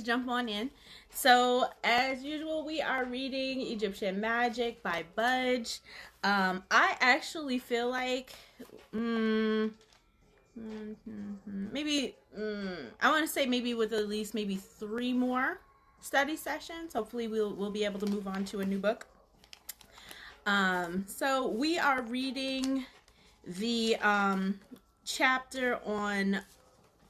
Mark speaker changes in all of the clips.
Speaker 1: jump on in. So, as usual, we are reading Egyptian Magic by Budge. I actually feel like maybe I want to say maybe with at least maybe 3 more study sessions. Hopefully, we'll be able to move on to a new book. So we are reading the chapter on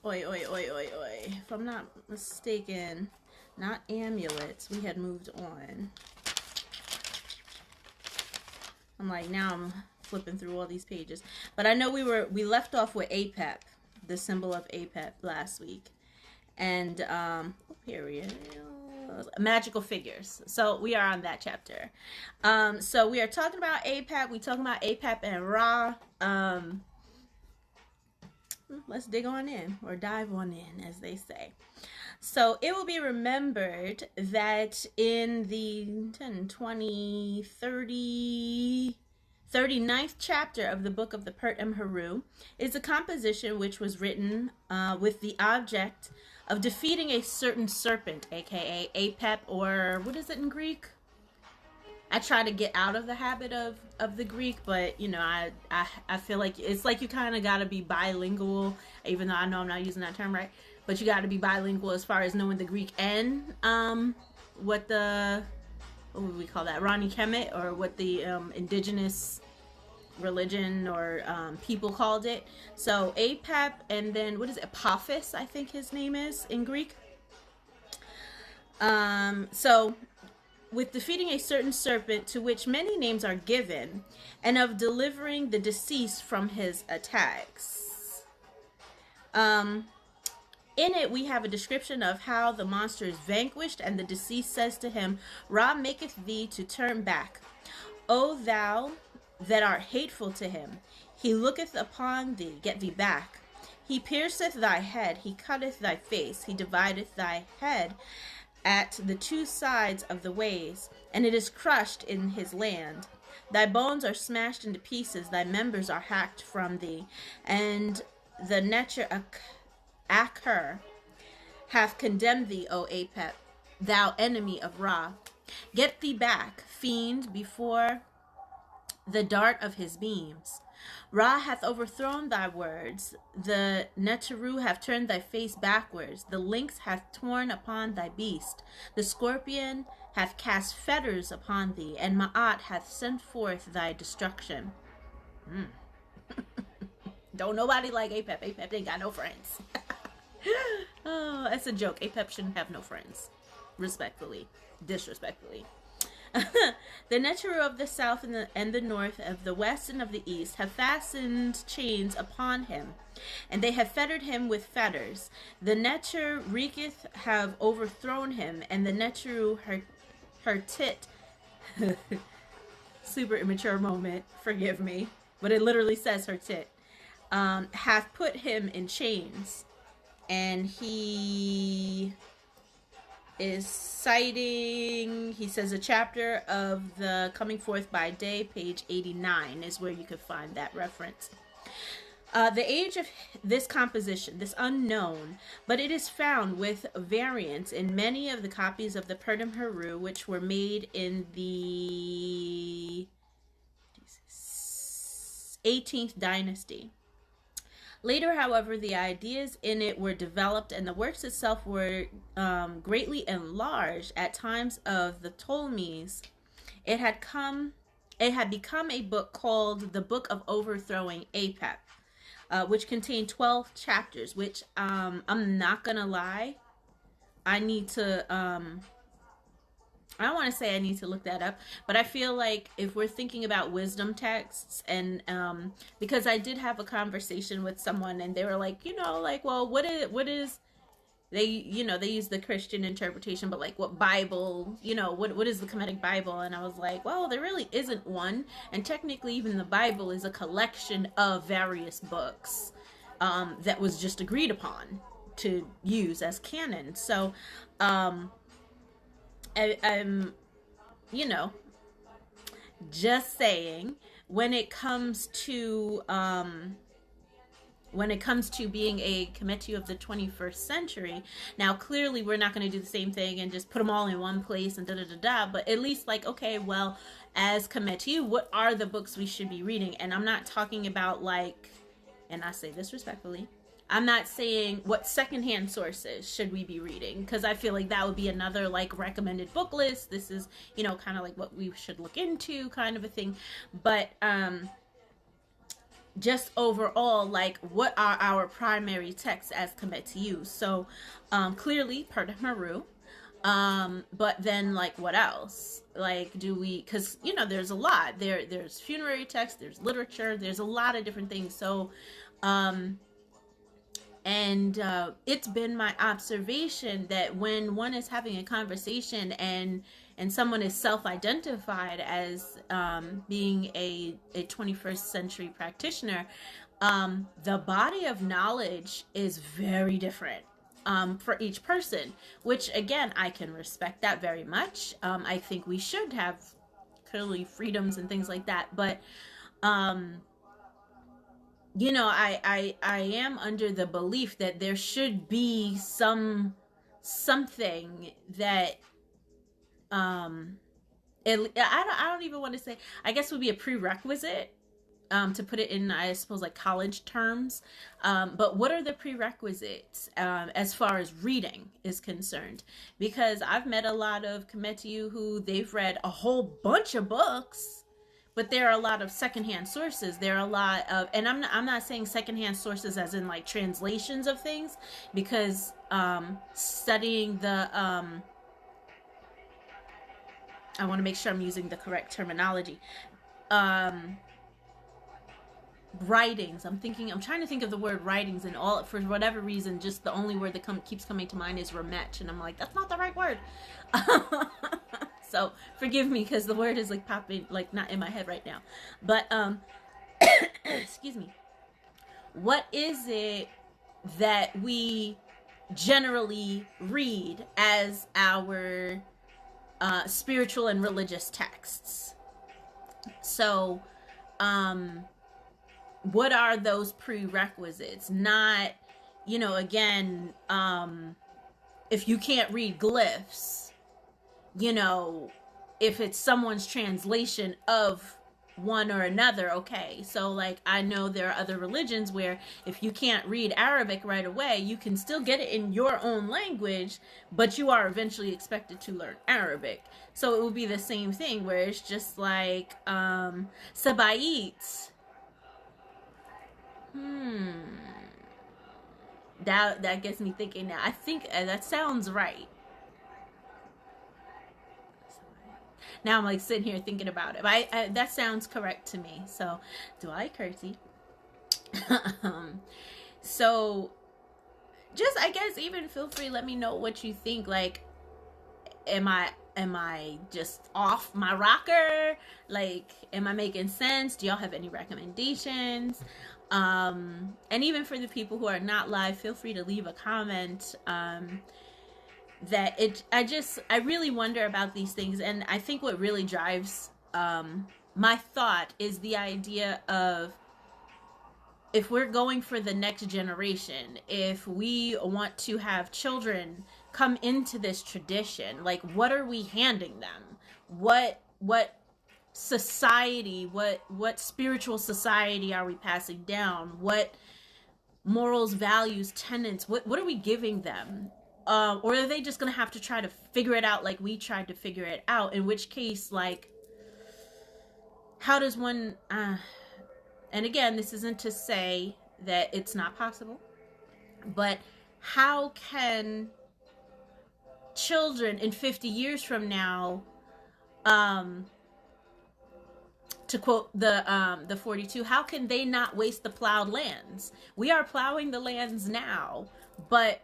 Speaker 1: if I'm not mistaken, not amulets. We had moved on. I'm like, now I'm flipping through all these pages, but I know we left off with Apep, the symbol of Apep last week, and period. Magical figures. So we are on that chapter. So we are talking about Apep. We talking about Apep and Ra. Let's dig on in, or dive on in, as they say. So it will be remembered that in the 39th chapter of the book of the Kemetyw is a composition which was written with the object of defeating a certain serpent, aka Apep, or what is it in Greek? I try to get out of the habit of the Greek, but you know, I feel like it's like you kind of got to be bilingual, even though I know I'm not using that term right, but you got to be bilingual as far as knowing the Greek and what would we call that, Ronnie Kemet, or what the indigenous religion or people called it. So Apep, and then what is it, Apophis, I think his name is in Greek. So with defeating a certain serpent, to which many names are given, and of delivering the deceased from his attacks. In it, we have a description of how the monster is vanquished, and the deceased says to him, Ra maketh thee to turn back. O thou that art hateful to him, he looketh upon thee, get thee back. He pierceth thy head, he cutteth thy face, he divideth thy head at the 2 sides of the ways, and it is crushed in his land. Thy bones are smashed into pieces, thy members are hacked from thee, and the Necher Acher hath condemned thee, O Apep, thou enemy of Ra. Get thee back, fiend, before the dart of his beams. Ra hath overthrown thy words, the Kemetyw have turned thy face backwards, the lynx hath torn upon thy beast, the scorpion hath cast fetters upon thee, and Ma'at hath sent forth thy destruction. Don't nobody like Apep. Apep ain't got no friends. Oh, that's a joke. Apep shouldn't have no friends. Respectfully. Disrespectfully. The Kemetyw of the south and the north, of the west and of the east, have fastened chains upon him, and they have fettered him with fetters. The Necher Reeketh have overthrown him, and the Kemetyw her tit super immature moment, forgive me, but it literally says her tit, hath put him in chains. And he is citing, he says, a chapter of the Coming Forth by Day, page 89 is where you could find that reference. The age of this composition, this unknown, but it is found with variants in many of the copies of the Kemetyw which were made in the 18th dynasty. Later, however, the ideas in it were developed, and the works itself were greatly enlarged at times of the Ptolemies. It had become a book called the Book of Overthrowing Apep, which contained 12 chapters, which I'm not gonna lie, I need to I don't want to say I need to look that up, but I feel like if we're thinking about wisdom texts, and because I did have a conversation with someone, and they were like, you know, like, well, what is they, you know, they use the Christian interpretation, but like, what Bible, you know, what is the Kemetic Bible? And I was like, well, there really isn't one, and technically even the Bible is a collection of various books that was just agreed upon to use as canon. So I'm, you know, just saying, when it comes to when it comes to being a Kemetyw of the 21st century. Now, clearly, we're not going to do the same thing and just put them all in one place and da-da-da-da, but at least, like, okay, well, as Kemetyw, what are the books we should be reading? And I'm not talking about, like, and I say this respectfully, I'm not saying what secondhand sources should we be reading, because I feel like that would be another, like, recommended book list. This is, you know, kind of like what we should look into, kind of a thing. But, just overall, like, what are our primary texts as Kemetyw? So clearly Perdeh Meru, but then, like, what else? Like, do we, because, you know, there's a lot there's funerary text, there's literature, there's a lot of different things. So it's been my observation that when one is having a conversation and someone is self-identified as being a 21st century practitioner, the body of knowledge is very different for each person, which, again, I can respect that very much. I think we should have clearly freedoms and things like that, but you know, I am under the belief that there should be something that I don't even want to say, I guess would be a prerequisite, to put it in, I suppose, like, college terms. But what are the prerequisites as far as reading is concerned? Because I've met a lot of Kemetyw who they've read a whole bunch of books, but there are a lot of secondhand sources. There are a lot of, and I'm not saying secondhand sources as in, like, translations of things, because studying the I want to make sure I'm using the correct terminology. Writings. I'm trying to think of the word writings, and all, for whatever reason, just the only word that keeps coming to mind is remech, and I'm like, that's not the right word. So forgive me, because the word is, like, popping, like, not in my head right now. But excuse me. What is it that we generally read as our spiritual and religious texts? So what are those prerequisites? Not, you know, again, if you can't read glyphs, you know, if it's someone's translation of one or another, okay. So, like, I know there are other religions where if you can't read Arabic right away, you can still get it in your own language, but you are eventually expected to learn Arabic. So it would be the same thing, where it's just like Sabayit. That gets me thinking now. I think that sounds right. Now I'm, like, sitting here thinking about it. But that sounds correct to me. So, do I curtsy? So, just, I guess, even feel free, let me know what you think. Like, am I just off my rocker? Like, am I making sense? Do y'all have any recommendations? And even for the people who are not live, feel free to leave a comment. I really wonder about these things, and I think what really drives my thought is the idea of, if we're going for the next generation, if we want to have children come into this tradition, like, what are we handing them? What society, what spiritual society are we passing down? What morals, values, tenets, what are we giving them? Or are they just gonna have to try to figure it out like we tried to figure it out? In which case, like, how does one and again, this isn't to say that it's not possible, but how can children in 50 years from now, to quote the 42, how can they not waste the plowed lands? We are plowing the lands now, but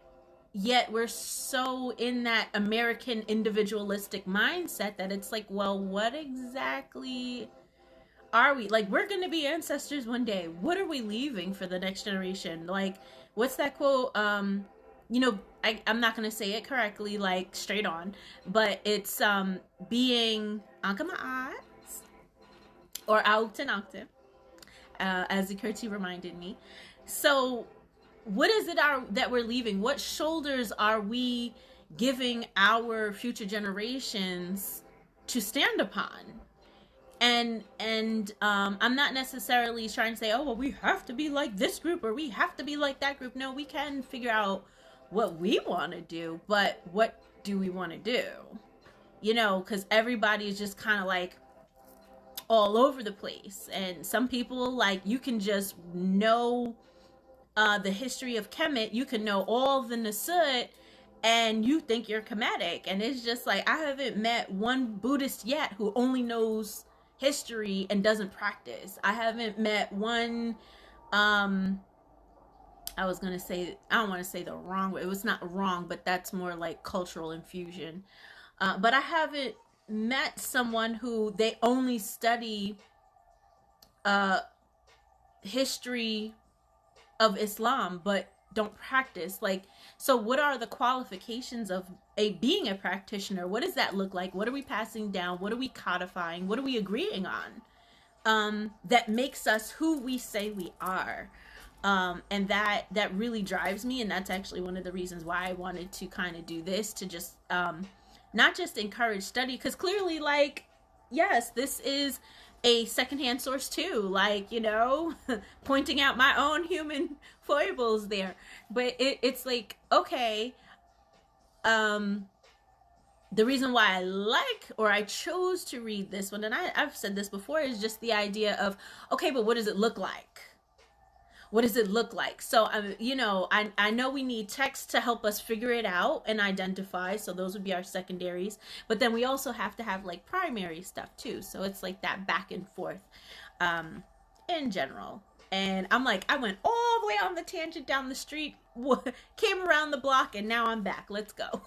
Speaker 1: yet we're so in that American individualistic mindset that it's like, well, what exactly are we? Like, we're going to be ancestors one day. What are we leaving for the next generation? Like, what's that quote? You know, I'm not going to say it correctly, like, straight on, but it's being Ankama or Aukten Aukten, as the Kurti reminded me. So what is it that we're leaving? What shoulders are we giving our future generations to stand upon? And I'm not necessarily trying to say, oh well, we have to be like this group or we have to be like that group. No, we can figure out what we want to do, but what do we want to do? Because everybody is just kind of like all over the place, and some people, like, you can just know the history of Kemet, you can know all the Nasut, and you think you're Kemetic. And it's just like, I haven't met one Buddhist yet who only knows history and doesn't practice. I haven't met one, I was gonna say, I don't want to say the wrong way. It was not wrong, but that's more like cultural infusion. But I haven't met someone who they only study history of Islam but don't practice. Like, so what are the qualifications of being a practitioner? What does that look like? What are we passing down? What are we codifying? What are we agreeing on that makes us who we say we are? And that really drives me, and that's actually one of the reasons why I wanted to kind of do this, to just not just encourage study, because clearly, like, yes, this is a secondhand source too, like, pointing out my own human foibles there. But it's like, okay, the reason why I like, or I chose to read this one, and I've said this before, is just the idea of, okay, but what does it look like? What does it look like? So, I know we need text to help us figure it out and identify. So those would be our secondaries. But then we also have to have like primary stuff too. So it's like that back and forth in general. And I'm like, I went all the way on the tangent down the street, came around the block, and now I'm back. Let's go.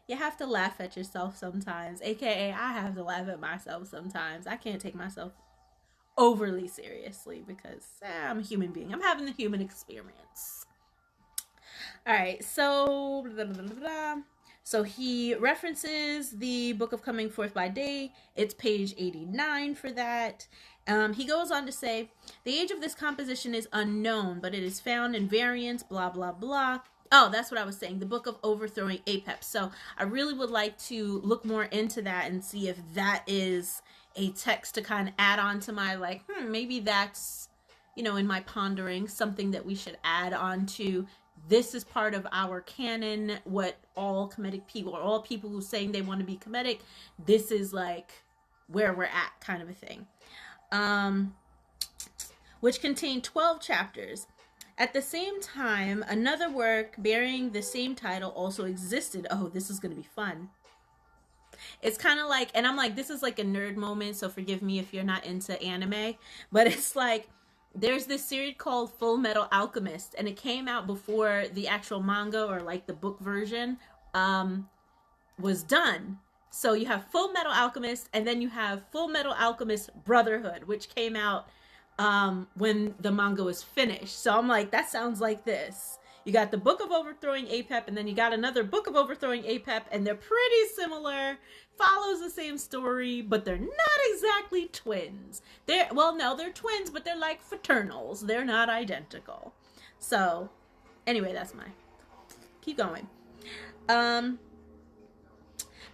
Speaker 1: You have to laugh at yourself sometimes, aka I have to laugh at myself sometimes. I can't take myself overly seriously because I'm a human being. I'm having the human experience. All right, so blah, blah, blah, blah. So he references the Book of Coming Forth by Day. It's page 89 for that. He goes on to say, the age of this composition is unknown, but it is found in variants, blah, blah, blah. Oh, that's what I was saying. The Book of Overthrowing Apep. So I really would like to look more into that and see if that is a text to kind of add on to my, like, maybe that's, in my pondering, something that we should add on to. This is part of our canon, what all Kemetic people, or all people who saying they want to be Kemetic, this is like where we're at, kind of a thing. Which contained 12 chapters. At the same time, another work bearing the same title also existed. Oh, this is going to be fun. It's kind of like, and I'm like, this is like a nerd moment, so forgive me if you're not into anime, but it's like, there's this series called Full Metal Alchemist, and it came out before the actual manga, or like the book version, was done. So you have Full Metal Alchemist, and then you have Full Metal Alchemist Brotherhood, which came out when the manga was finished. So I'm like, that sounds like this. You got the Book of Overthrowing Apep, and then you got another Book of Overthrowing Apep, and they're pretty similar, follows the same story, but they're not exactly twins. They're twins, but they're like fraternals. They're not identical. So anyway, that's keep going.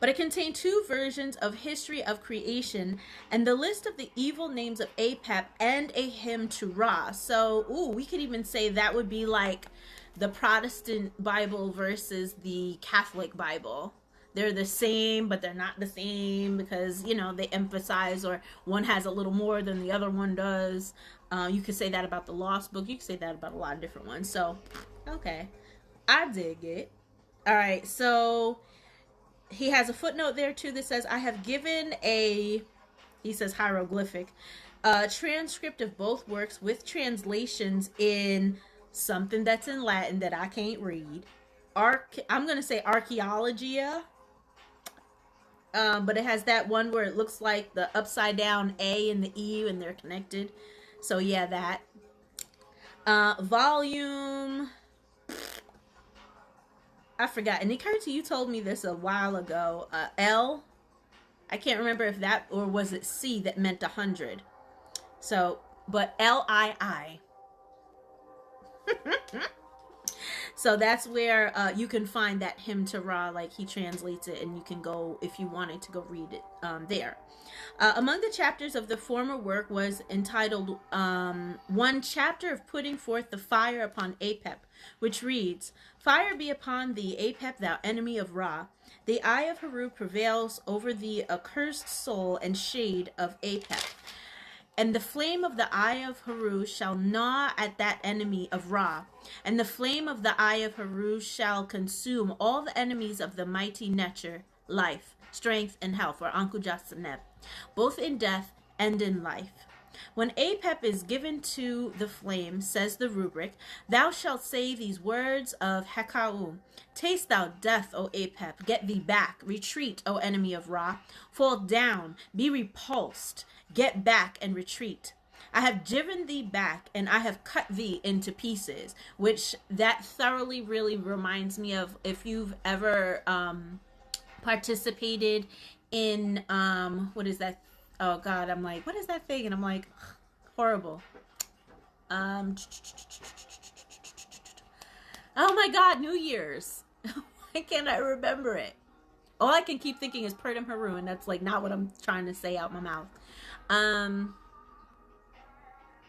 Speaker 1: But it contained 2 versions of History of Creation and the list of the evil names of Apep and a hymn to Ra. So, we could even say that would be like the Protestant Bible versus the Catholic Bible. They're the same, but they're not the same because, they emphasize, or one has a little more than the other one does. You could say that about the Lost Book. You could say that about a lot of different ones. So, okay. I dig it. All right, so he has a footnote there too that says, I have given he says hieroglyphic, transcript of both works with translations in something that's in Latin that I can't read. I'm going to say Archaeologia. But it has that one where it looks like the upside down A and the E and they're connected. So yeah, that. Volume, I forgot. And Kemetyw, you told me this a while ago. L, I can't remember if that, or was it C that meant 100. So, but Lii. So that's where you can find that hymn to Ra, like he translates it, and you can go, if you wanted to go read it there. Among the chapters of the former work was entitled One Chapter of Putting Forth the Fire upon Apep, which reads, Fire be upon thee, Apep, thou enemy of Ra. The eye of Heru prevails over the accursed soul and shade of Apep. And the flame of the eye of Heru shall gnaw at that enemy of Ra. And the flame of the eye of Heru shall consume all the enemies of the mighty Netcher, life, strength, and health, or Ankujasaneb, both in death and in life. When Apep is given to the flame, says the rubric, thou shalt say these words of Hekau. Taste thou death, O Apep, get thee back, retreat, O enemy of Ra, fall down, be repulsed, get back and retreat. I have driven thee back, and I have cut thee into pieces, which that thoroughly really reminds me of if you've ever participated in, what is that? Oh God, I'm like, what is that thing? And I'm like, horrible. Oh my God, New Year's. Why can't I remember it? All I can keep thinking is Purdom Haru, and that's like not what I'm trying to say out my mouth.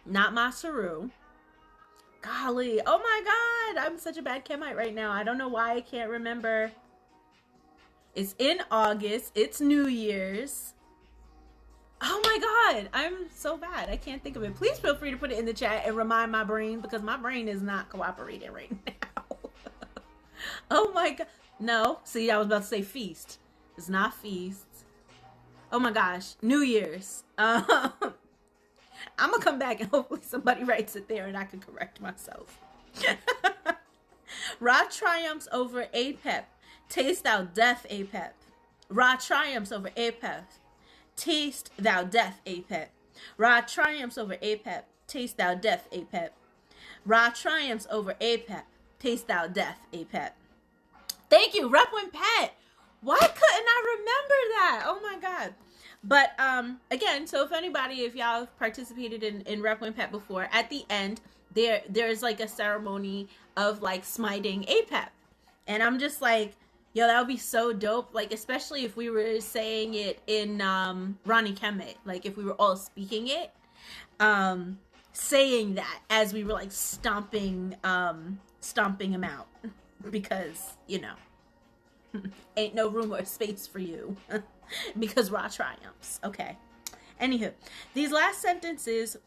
Speaker 1: Not Masaru. Golly, oh my God, I'm such a bad Kemite right now. I don't know why I can't remember. It's in August. It's New Year's. Oh my God, I'm so bad. I can't think of it. Please feel free to put it in the chat and remind my brain, because my brain is not cooperating right now. Oh my God. No, see, I was about to say feast. It's not feast. Oh my gosh, New Year's. I'm gonna come back and hopefully somebody writes it there and I can correct myself. Ra triumphs over Apep. Taste thou death, Apep. Ra triumphs over Apep. Taste thou death, Apep. Ra triumphs over Apep. Taste thou death, Apep. Ra triumphs over Apep. Taste thou death, Apep. Thank you, Repwin Pet. Why couldn't I remember that? Oh my God. But again, so if anybody, if y'all have participated in Repwin Pet before, at the end there's like a ceremony of like smiting Apep, and I'm just like, yo, that would be so dope. Like, especially if we were saying it in Ronnie Kemet, like if we were all speaking it, saying that as we were like stomping him out, because you know, ain't no room or space for you. Because Ra triumphs. Okay. Anywho, these last sentences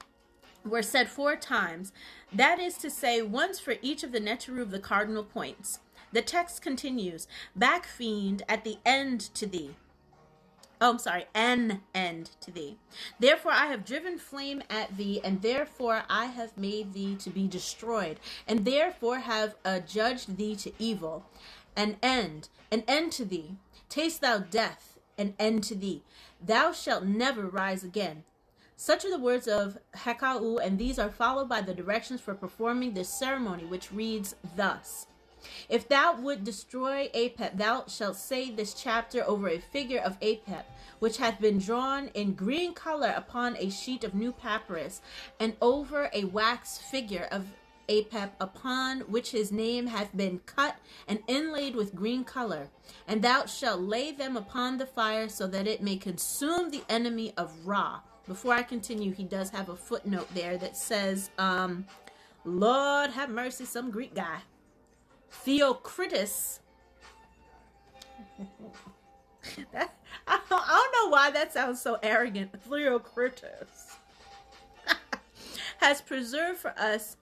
Speaker 1: were said 4 times. That is to say, once for each of the Neteru of the cardinal points. The text continues, back fiend at the end to thee. Oh, I'm sorry, an end to thee. Therefore I have driven flame at thee, and therefore I have made thee to be destroyed, and therefore have adjudged thee to evil. An end to thee. Taste thou death, an end to thee. Thou shalt never rise again. Such are the words of Hekau, and these are followed by the directions for performing this ceremony, which reads thus. If thou would destroy Apep, thou shalt say this chapter over a figure of Apep, which hath been drawn in green color upon a sheet of new papyrus, and over a wax figure of Apep, upon which his name hath been cut and inlaid with green color. And thou shalt lay them upon the fire, so that it may consume the enemy of Ra. Before I continue, he does have a footnote there that says, Lord have mercy, some Greek guy. Theocritus. I don't know why that sounds so arrogant. Theocritus has preserved for us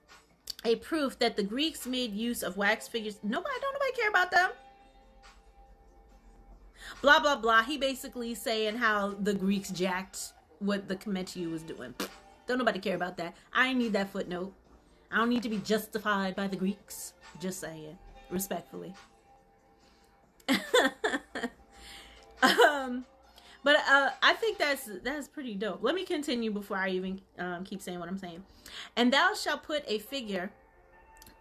Speaker 1: a proof that the Greeks made use of wax figures. Don't nobody care about them. Blah, blah, blah. He basically saying how the Greeks jacked what the Kemetyw was doing. Don't nobody care about that. I ain't need that footnote. I don't need to be justified by the Greeks. Just saying. Respectfully. But I think that's pretty dope. Let me continue before I even keep saying what I'm saying. And thou shalt put a figure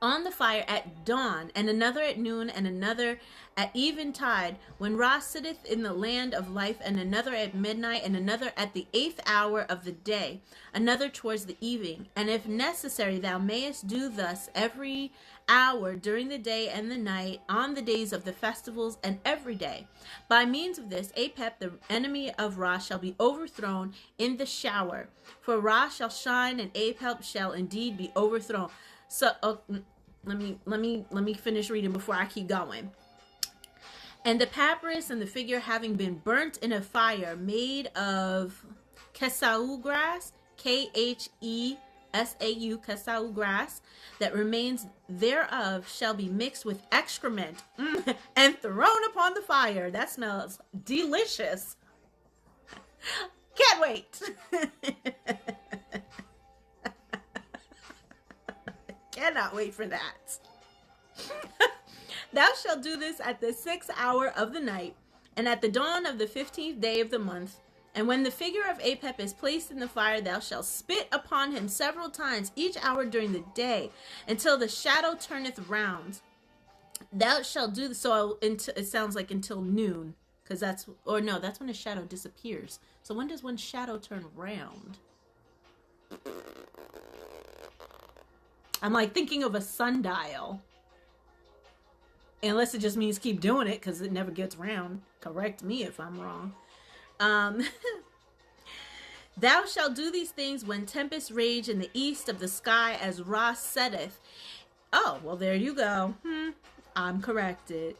Speaker 1: on the fire at dawn, and another at noon, and another at eventide, when Ra sitteth in the land of life, and another at midnight, and another at the 8th hour of the day, another towards the evening. And if necessary, thou mayest do thus every hour during the day and the night, on the days of the festivals, and every day. By means of this, Apep, the enemy of Ra, shall be overthrown in the shower. For Ra shall shine, and Apep shall indeed be overthrown. So let me finish reading before I keep going. And the papyrus and the figure having been burnt in a fire made of Kemetyw grass, Khesau, Kemetyw grass, that remains thereof shall be mixed with excrement and thrown upon the fire. That smells delicious. Can't wait. Cannot wait for that. Thou shalt do this at the 6th hour of the night, and at the dawn of the 15th day of the month. And when the figure of Apep is placed in the fire, thou shalt spit upon him several times each hour during the day, until the shadow turneth round. Thou shalt do so until, it sounds like until noon, because that's when a shadow disappears. So when does one shadow turn round? I'm like thinking of a sundial. Unless it just means keep doing it because it never gets round. Correct me if I'm wrong. Thou shalt do these things when tempests rage in the east of the sky, as Ra setteth. Oh, well, there you go. I'm corrected.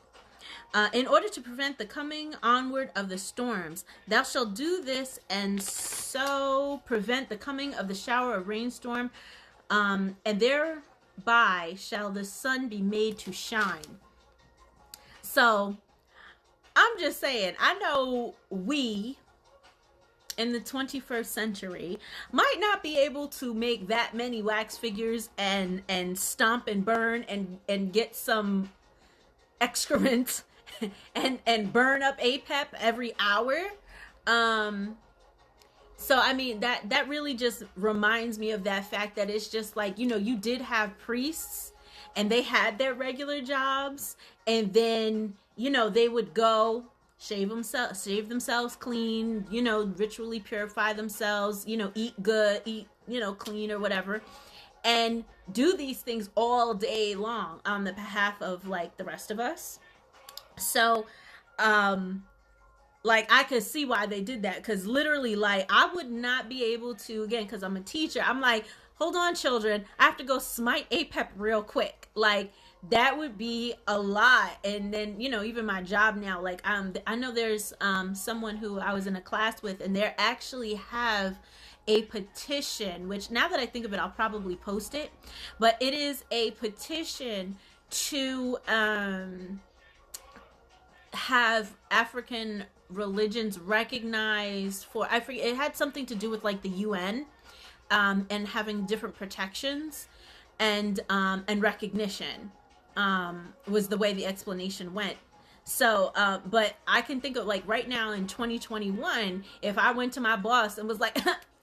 Speaker 1: In order to prevent the coming onward of the storms, thou shalt do this, and so prevent the coming of the shower of rainstorm, and thereby shall the sun be made to shine. So, I'm just saying, I know we in the 21st century might not be able to make that many wax figures and stomp and burn and get some excrement and burn up Apep every hour. So I mean that really just reminds me of that fact that it's just like, you did have priests and they had their regular jobs, and then they would go shave themselves clean, ritually purify themselves, eat good, eat clean or whatever, and do these things all day long on the behalf of like the rest of us. So like I could see why they did that, because literally, like, I would not be able to, again, because I'm a teacher, I'm like, hold on, children, I have to go smite Apep real quick. Like, that would be a lot. And then, even my job now, like, I know there's someone who I was in a class with, and they actually have a petition, which now that I think of it, I'll probably post it, but it is a petition to have African religions recognized for, I forget, it had something to do with like the UN, and having different protections and recognition, was the way the explanation went. So, but I can think of like right now in 2021, if I went to my boss and was like,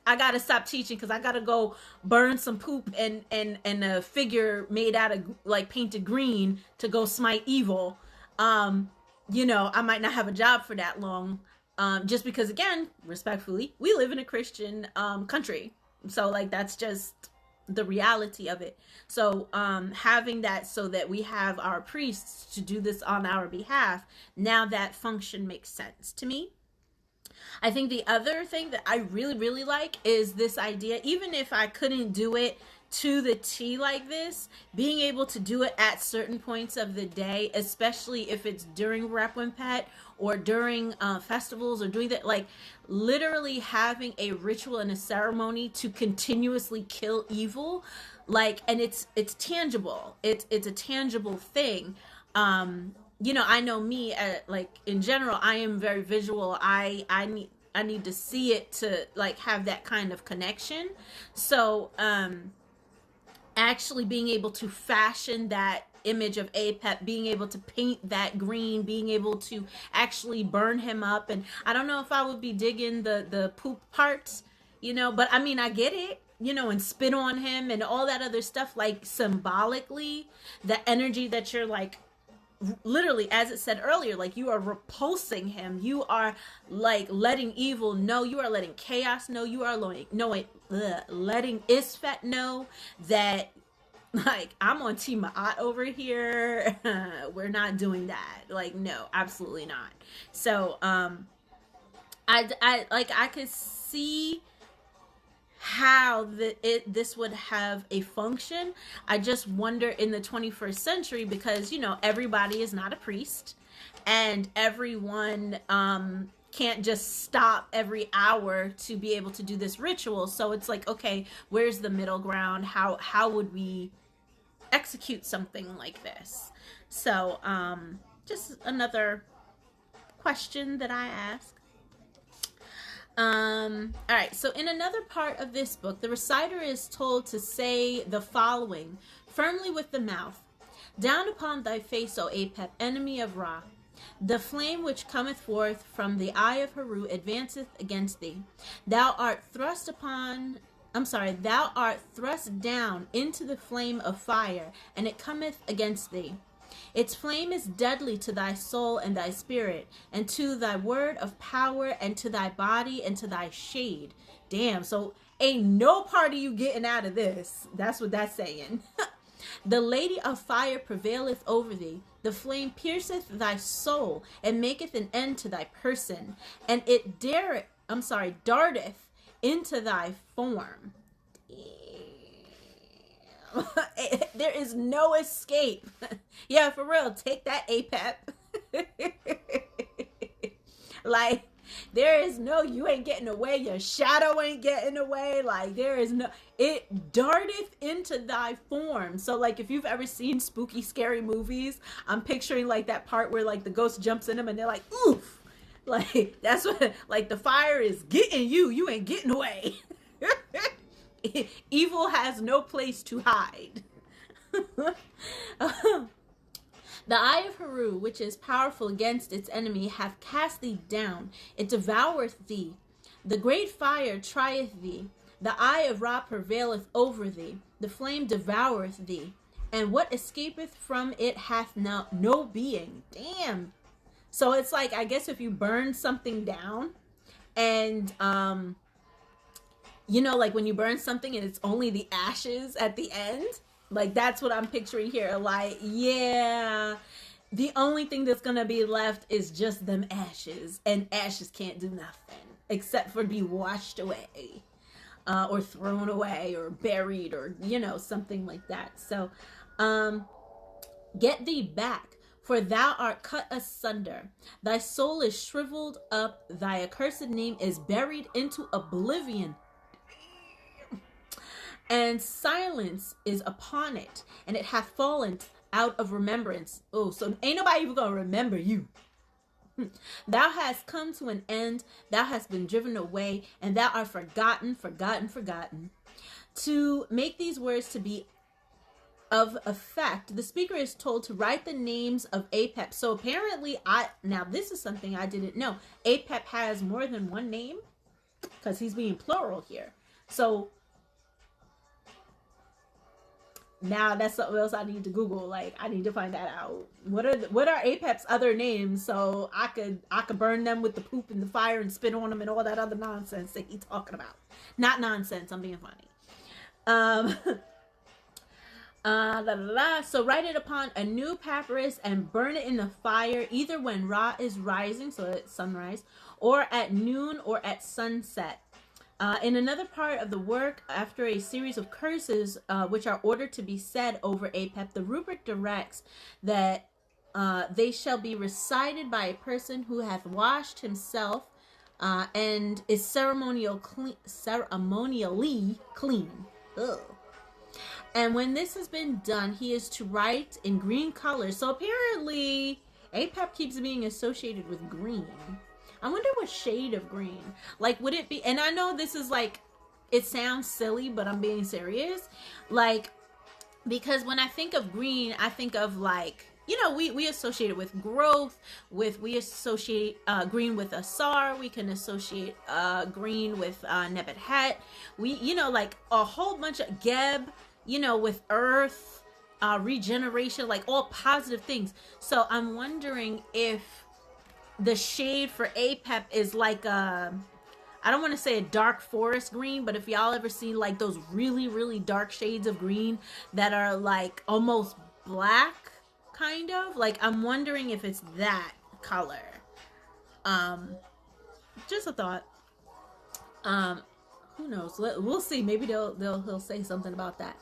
Speaker 1: I gotta stop teaching because I gotta go burn some poop and a figure made out of like painted green to go smite evil, I might not have a job for that long, just because, again, respectfully, we live in a Christian country. So like that's just the reality of it. So having that so that we have our priests to do this on our behalf, now that function makes sense to me. I think the other thing that I really, really like is this idea, even if I couldn't do it to the T like this, being able to do it at certain points of the day, especially if it's during Requiem-Pet or during festivals or doing that, like literally having a ritual and a ceremony to continuously kill evil, like, and it's tangible. It's a tangible thing. I know me, like in general, I am very visual. I need to see it to like have that kind of connection. So, actually being able to fashion that image of Apep, being able to paint that green, being able to actually burn him up. And I don't know if I would be digging the poop parts, but I mean, I get it. and spit on him and all that other stuff, like symbolically, the energy that you're like, literally, as it said earlier, like you are repulsing him. You are like letting evil know. You are letting chaos know. You are letting Isfet know that, like, I'm on Team Ma'at over here. We're not doing that. Like, no, absolutely not. So, I could see how this would have a function. I just wonder in the 21st century, because everybody is not a priest, and everyone can't just stop every hour to be able to do this ritual. So it's like, okay, where's the middle ground? How would we execute something like this? So just another question that I ask. All right, so in another part of this book, the reciter is told to say the following firmly with the mouth: "Down upon thy face, O Apep, enemy of Ra. The flame which cometh forth from the eye of Heru advanceth against thee. Thou art thrust down into the flame of fire, and it cometh against thee. Its flame is deadly to thy soul and thy spirit, and to thy word of power, and to thy body, and to thy shade." Damn, so ain't no part of you getting out of this. That's what that's saying. "The lady of fire prevaileth over thee. The flame pierceth thy soul, and maketh an end to thy person, and it darteth into thy form." There is no escape. Yeah, for real. Take that, Apep. Like, there is no, you ain't getting away. Your shadow ain't getting away. Like, there is no, it darteth into thy form. So, like, if you've ever seen spooky, scary movies, I'm picturing, like, that part where, like, the ghost jumps in them and they're like, oof. Like, that's what, like, the fire is getting you. You ain't getting away. Evil has no place to hide. "The eye of Heru, which is powerful against its enemy, hath cast thee down. It devoureth thee. The great fire trieth thee. The eye of Ra prevaileth over thee. The flame devoureth thee. And what escapeth from it hath no being." Damn. So it's like, I guess if you burn something down, and like when you burn something and it's only the ashes at the end, like that's what I'm picturing here. Like, yeah, the only thing that's gonna be left is just them ashes, and ashes can't do nothing except for be washed away, or thrown away, or buried, or something like that. So "Get thee back, for thou art cut asunder. Thy soul is shriveled up. Thy accursed name is buried into oblivion. And silence is upon it, and it hath fallen out of remembrance." Oh, so ain't nobody even gonna remember you. "Thou hast come to an end, thou hast been driven away, and thou art forgotten. To make these words to be of effect, the speaker is told to write the names of Apep. So apparently, now this is something I didn't know. Apep has more than one name, because he's being plural here. So now that's something else I need to Google. Like, I need to find that out. What are Apep's other names, so I could burn them with the poop and the fire and spit on them and all that other nonsense that he's talking about. Not nonsense, I'm being funny. So write it upon a new papyrus and burn it in the fire, either when Ra is rising, so at sunrise, or at noon, or at sunset. In another part of the work, after a series of curses which are ordered to be said over Apep, the rubric directs that they shall be recited by a person who hath washed himself and is ceremonially clean. Ugh. And when this has been done, he is to write in green colors. So apparently, Apep keeps being associated with green. I wonder what shade of green. Like, would it be, and I know this is like, it sounds silly, but I'm being serious. Like, because when I think of green, I think of like, we associate it with growth. We associate green with Asar. We can associate green with Nebuchadnezzar. We, like a whole bunch of Geb, with earth, regeneration, like all positive things. So I'm wondering if the shade for APEP is like I don't want to say a dark forest green, but if y'all ever seen like those really, really dark shades of green that are like almost black, kind of, like, I'm wondering if it's that color. Just a thought. Who knows? We'll see. Maybe he'll say something about that.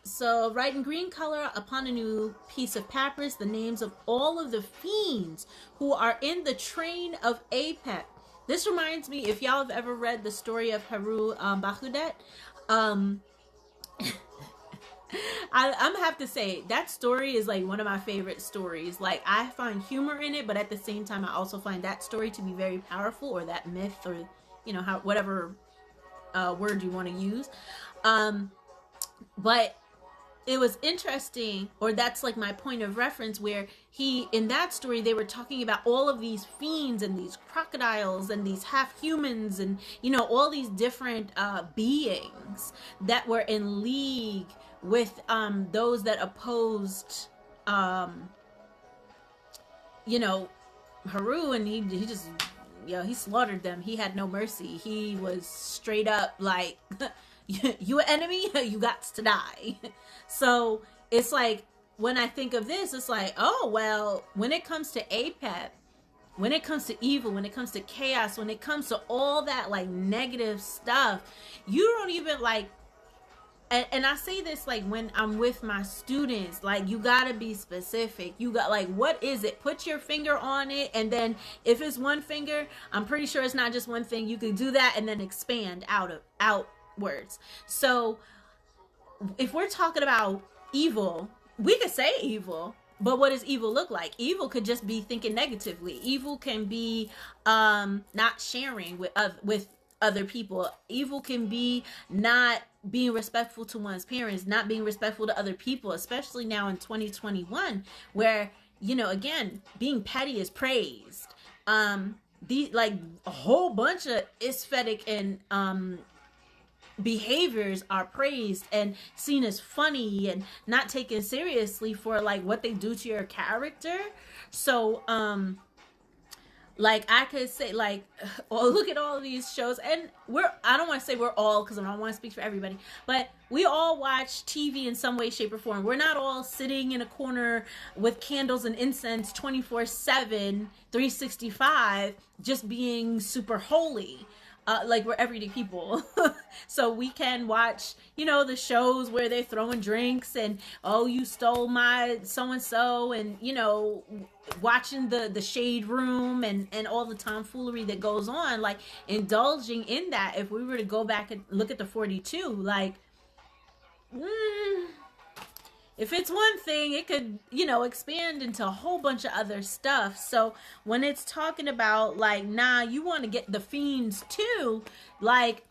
Speaker 1: So write in green color upon a new piece of papyrus the names of all of the fiends who are in the train of Apep. This reminds me, if y'all have ever read the story of Haru Bahudet, I'm gonna have to say that story is like one of my favorite stories. Like, I find humor in it, but at the same time I also find that story to be very powerful, or that myth, or how, whatever word you want to use. But it was interesting, or that's like my point of reference, where in that story, they were talking about all of these fiends and these crocodiles and these half humans and, all these different beings that were in league with those that opposed, Haru, and he just, he slaughtered them. He had no mercy. He was straight up like, you an enemy, you got to die. So it's like, when I think of this, it's like, oh, well, when it comes to APEP, when it comes to evil, when it comes to chaos, when it comes to all that like negative stuff, you don't even like, and I say this like when I'm with my students, like, you gotta be specific. You got, like, what is it? Put your finger on it, and then if it's one finger, I'm pretty sure it's not just one thing. You could do that and then expand outwards. So if we're talking about evil, we could say evil, but what does evil look like? Evil could just be thinking negatively. Evil can be not sharing with other people. Evil can be not being respectful to one's parents, not being respectful to other people, especially now in 2021, where, again, being petty is praised. Like a whole bunch of aesthetic and behaviors are praised and seen as funny and not taken seriously for like what they do to your character. So like, I could say, like, oh, look at all of these shows, and I don't want to say we're all, because I don't want to speak for everybody, but we all watch TV in some way, shape, or form. We're not all sitting in a corner with candles and incense 24/7, 365, just being super holy. Like, we're everyday people. So we can watch, the shows where they're throwing drinks and, oh, you stole my so-and-so, and, watching the shade room and all the tomfoolery that goes on, like, indulging in that. If we were to go back and look at the 42, like, if it's one thing, it could, expand into a whole bunch of other stuff. So when it's talking about, like, nah, you want to get the fiends too, like,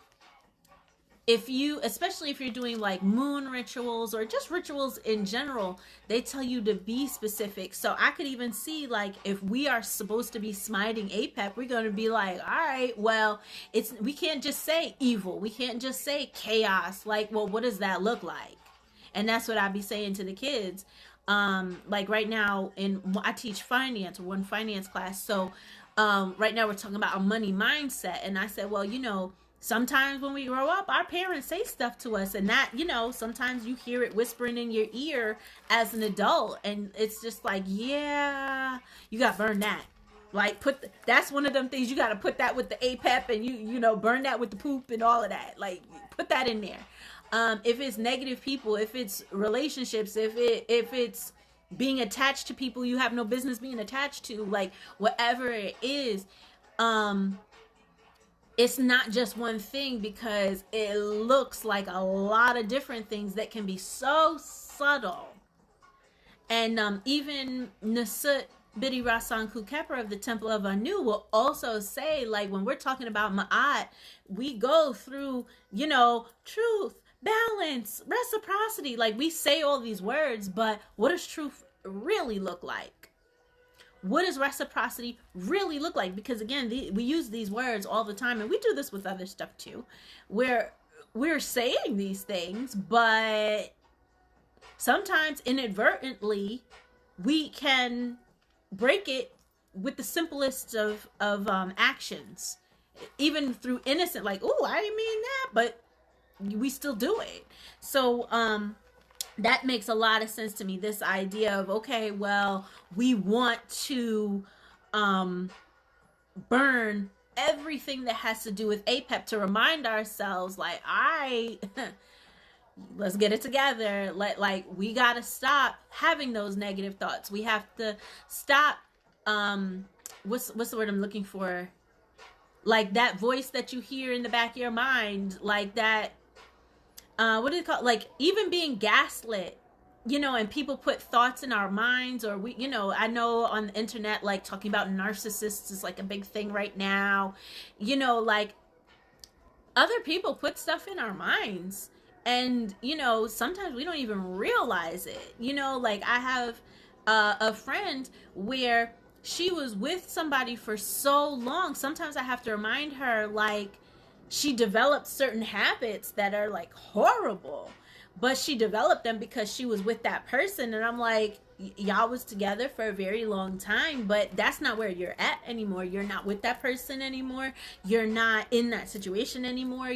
Speaker 1: especially if you're doing like moon rituals or just rituals in general, they tell you to be specific. So I could even see, like, if we are supposed to be smiting APEP, we're going to be like, all right, well, we can't just say evil. We can't just say chaos. Like, well, what does that look like? And that's what I'd be saying to the kids. Like right now, I teach finance, one finance class. So right now we're talking about a money mindset. And I said, well, sometimes when we grow up, our parents say stuff to us. And that, sometimes you hear it whispering in your ear as an adult. And it's just like, yeah, you got to burn that. Like, that's one of them things, you got to put that with the APEP, and you burn that with the poop and all of that. Like, put that in there. If it's negative people, if it's relationships, if it's being attached to people you have no business being attached to, like, whatever it is, it's not just one thing, because it looks like a lot of different things that can be so subtle. And even Nasut Bidi Rasan Kukeper of the Temple of Anu will also say, like, when we're talking about Ma'at, we go through, truth, balance, reciprocity. Like, we say all these words, but what does truth really look like? What does reciprocity really look like? Because again, we use these words all the time, and we do this with other stuff too, where we're saying these things, but sometimes inadvertently we can break it with the simplest of actions, even through innocent, like, oh, I didn't mean that, but we still do it. So that makes a lot of sense to me, this idea of, okay, well, we want to burn everything that has to do with APEP to remind ourselves, like, let's get it together. Like, we gotta stop having those negative thoughts. We have to stop what's the word I'm looking for, like that voice that you hear in the back of your mind, like that what do you call, like, even being gaslit, and people put thoughts in our minds, or we, I know on the internet, like, talking about narcissists is like a big thing right now, like, other people put stuff in our minds, and sometimes we don't even realize it. Like, I have a friend where she was with somebody for so long, sometimes I have to remind her, like, she developed certain habits that are like horrible, but she developed them because she was with that person. And I'm like, y'all was together for a very long time, but that's not where you're at anymore. You're not with that person anymore. You're not in that situation anymore.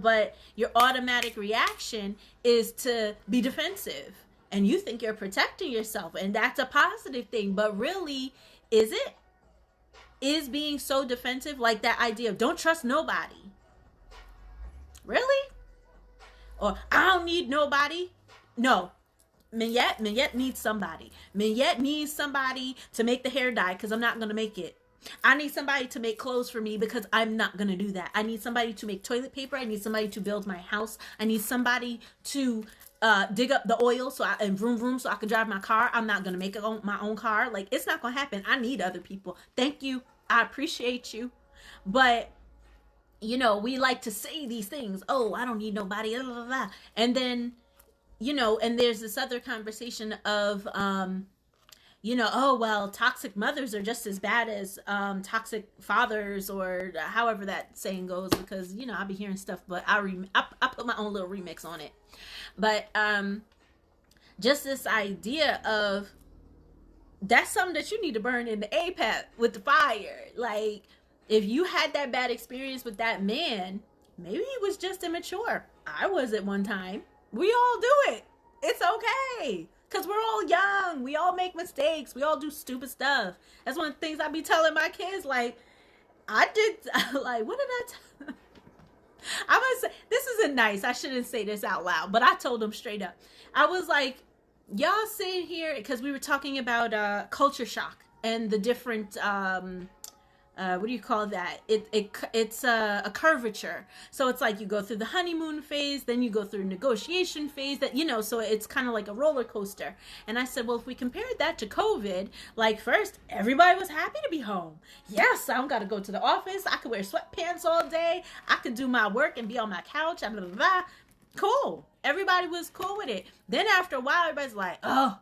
Speaker 1: But your automatic reaction is to be defensive, and you think you're protecting yourself, and that's a positive thing. But really, is it? Is being so defensive, like that idea of don't trust nobody? Really? Or I don't need nobody? No. Mignette needs somebody. Mignette needs somebody to make the hair dye because I'm not going to make it. I need somebody to make clothes for me because I'm not going to do that. I need somebody to make toilet paper. I need somebody to build my house. I need somebody to dig up the oil and vroom vroom so I can drive my car. I'm not going to make my own car. Like, it's not going to happen. I need other people. Thank you. I appreciate you. But we like to say these things. Oh, I don't need nobody. Blah, blah, blah. And then, and there's this other conversation of, oh, well, toxic mothers are just as bad as toxic fathers, or however that saying goes, because, I'll be hearing stuff, but I put my own little remix on it. But just this idea of, that's something that you need to burn in the APEP with the fire. Like, if you had that bad experience with that man, maybe he was just immature. I was at one time. We all do it. It's okay. Because we're all young. We all make mistakes. We all do stupid stuff. That's one of the things I be telling my kids. Like, what did I I'm going to say, this isn't nice. I shouldn't say this out loud. But I told them straight up. I was like, y'all sitting here, because we were talking about culture shock and the different what do you call that? It's a curvature. So it's like you go through the honeymoon phase, then you go through negotiation phase, that, so it's kind of like a roller coaster. And I said, well, if we compared that to COVID, like, first, everybody was happy to be home. Yes, I don't got to go to the office. I could wear sweatpants all day. I could do my work and be on my couch. Blah, blah, blah. Cool. Everybody was cool with it. Then after a while, everybody's like, oh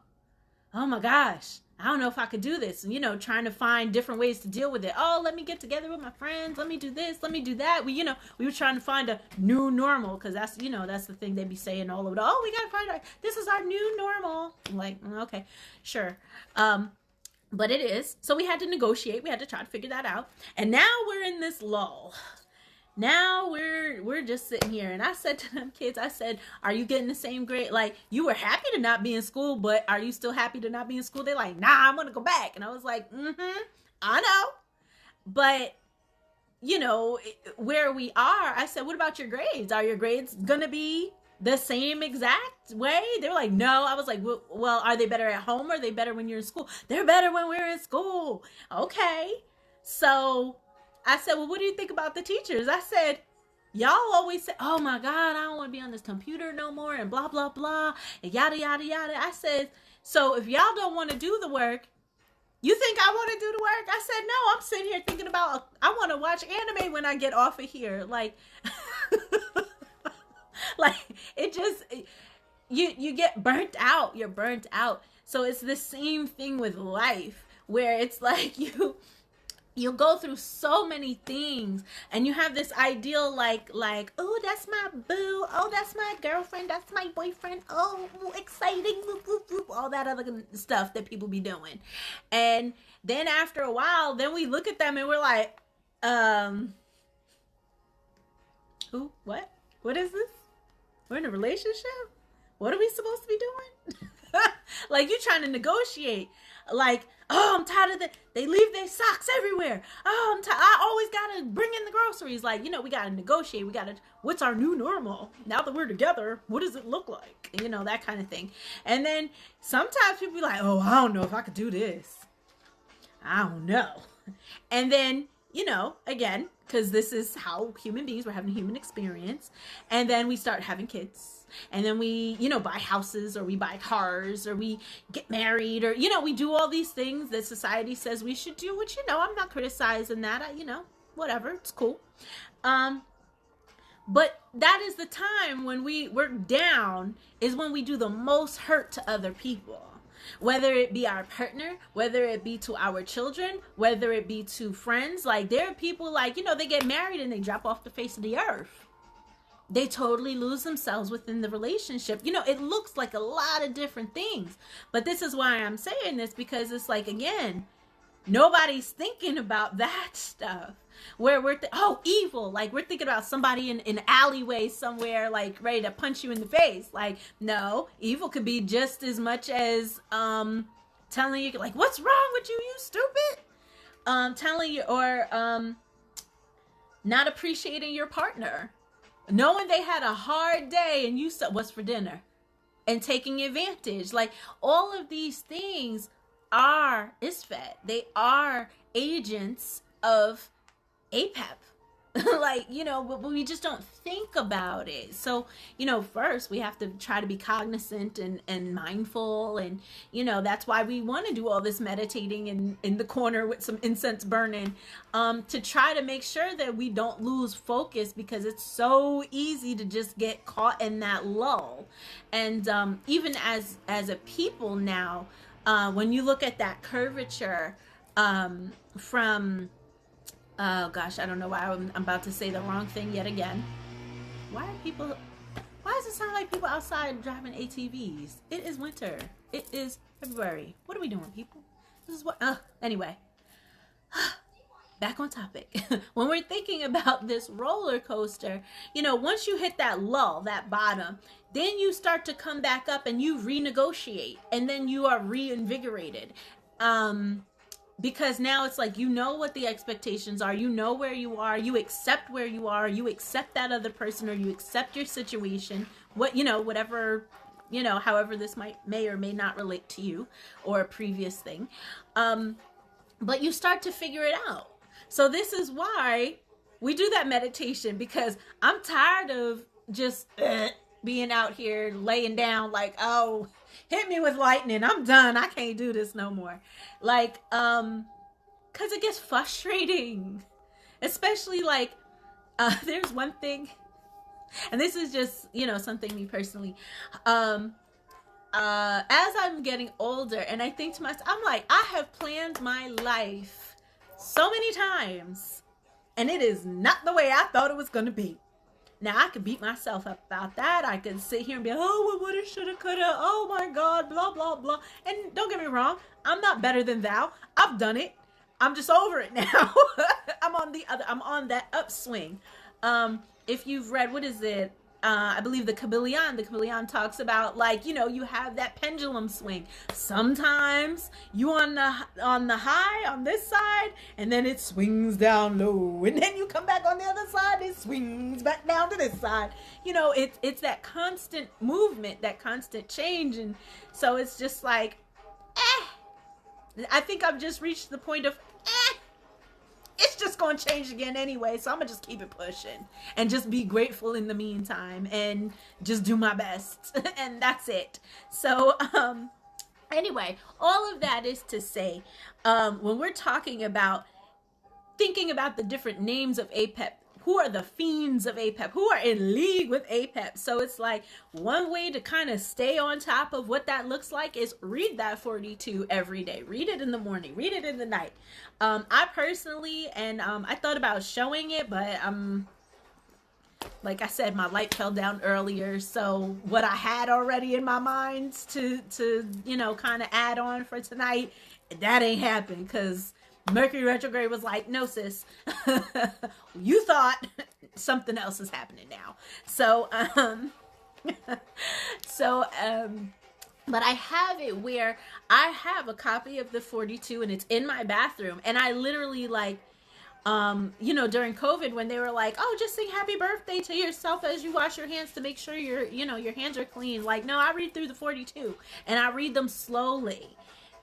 Speaker 1: my gosh, I don't know if I could do this. Trying to find different ways to deal with it. Oh, let me get together with my friends. Let me do this. Let me do that. We were trying to find a new normal, because that's, that's the thing they be saying all over. Oh, we got to find this is our new normal. I'm like, okay, sure. But it is. So we had to negotiate. We had to try to figure that out. And now we're in this lull. Now we're just sitting here, and I said to them kids, I said, are you getting the same grade? Like, you were happy to not be in school, but are you still happy to not be in school? They're like, nah, I'm going to go back. And I was like, I know. But, where we are, I said, what about your grades? Are your grades going to be the same exact way? They were like, no. I was like, well, are they better at home, or are they better when you're in school? They're better when we're in school. Okay. So I said, well, what do you think about the teachers? I said, y'all always say, oh my God, I don't want to be on this computer no more, and blah, blah, blah, and yada, yada, yada. I said, so if y'all don't want to do the work, you think I want to do the work? I said, no, I'm sitting here thinking about, I want to watch anime when I get off of here. Like, like, it just, you get burnt out. You're burnt out. So it's the same thing with life, where it's like you'll go through so many things, and you have this ideal, like, oh, that's my boo, oh, that's my girlfriend, that's my boyfriend, oh, exciting, whoop, whoop, whoop, all that other stuff that people be doing. And then after a while, then we look at them and we're like, who, what is this? We're in a relationship? What are we supposed to be doing? Like, you trying to negotiate. Like, oh, I'm tired of they leave their socks everywhere. Oh, I always gotta bring in the groceries. Like, we gotta negotiate. What's our new normal? Now that we're together, what does it look like? That kind of thing. And then sometimes people be like, oh, I don't know if I could do this. I don't know. And then, again, because this is how human beings, we're having a human experience. And then we start having kids. And then we, buy houses, or we buy cars, or we get married, or, we do all these things that society says we should do, which, I'm not criticizing that. Whatever, it's cool. But that is the time when we're down, is when we do the most hurt to other people. Whether it be our partner, whether it be to our children, whether it be to friends. Like, there are people, like, they get married and they drop off the face of the earth. They totally lose themselves within the relationship. It looks like a lot of different things. But this is why I'm saying this, because it's like, again, nobody's thinking about that stuff. Where we're evil. Like, we're thinking about somebody in an alleyway somewhere, like, ready to punch you in the face. Like, no, evil could be just as much as telling you, like, what's wrong with you, you stupid? Telling you, or not appreciating your partner. Knowing they had a hard day and you said, what's for dinner? And taking advantage. Like, all of these things are ISFET. They are agents of APEP. Like, but we just don't think about it. So, first we have to try to be cognizant and mindful. And, that's why we want to do all this meditating in the corner with some incense burning, to try to make sure that we don't lose focus, because it's so easy to just get caught in that lull. And even as a people now, when you look at that curvature from... Oh gosh, I don't know why I'm about to say the wrong thing yet again. Why does it sound like people outside driving ATVs? It is winter. It is February. What are we doing, people? This is what, anyway. Back on topic. When we're thinking about this roller coaster, once you hit that lull, that bottom, then you start to come back up and you renegotiate, and then you are reinvigorated. Because now it's like, what the expectations are, where you are, you accept where you are, you accept that other person, or you accept your situation, whatever, however this may or may not relate to you or a previous thing. But you start to figure it out. So this is why we do that meditation, because I'm tired of just being out here laying down like, oh, hit me with lightning, I'm done, I can't do this no more. Like, because it gets frustrating. Especially, like, there's one thing, and this is just, something me personally, as I'm getting older, and I think to myself, I'm like, I have planned my life so many times, and it is not the way I thought it was going to be. Now, I could beat myself up about that. I could sit here and be, oh, well, woulda, shoulda, coulda, oh my God, blah, blah, blah. And don't get me wrong, I'm not better than thou. I've done it. I'm just over it now. I'm on that upswing. If you've read, what is it? I believe the Kabbalion talks about, like, you have that pendulum swing. Sometimes you on the high on this side, and then it swings down low, and then you come back on the other side, it swings back down to this side. It's that constant movement, that constant change. And so it's just like, I think I've just reached the point of, it's just going to change again anyway, so I'm going to just keep it pushing and just be grateful in the meantime and just do my best. And that's it. So, anyway, all of that is to say, when we're talking about thinking about the different names of APEP, who are the fiends of APEP, who are in league with APEP. So it's like one way to kind of stay on top of what that looks like is read that 42 every day. Read it in the morning, read it in the night. I personally, and I thought about showing it, but like I said, my light fell down earlier. So what I had already in my mind to you know, kind of add on for tonight, that ain't happened because Mercury retrograde was like, no, sis, you thought something else is happening now. So, but I have it where I have a copy of the 42 and it's in my bathroom. And I literally like, you know, during COVID when they were like, oh, just sing happy birthday to yourself as you wash your hands to make sure your hands are clean. Like, no, I read through the 42 and I read them slowly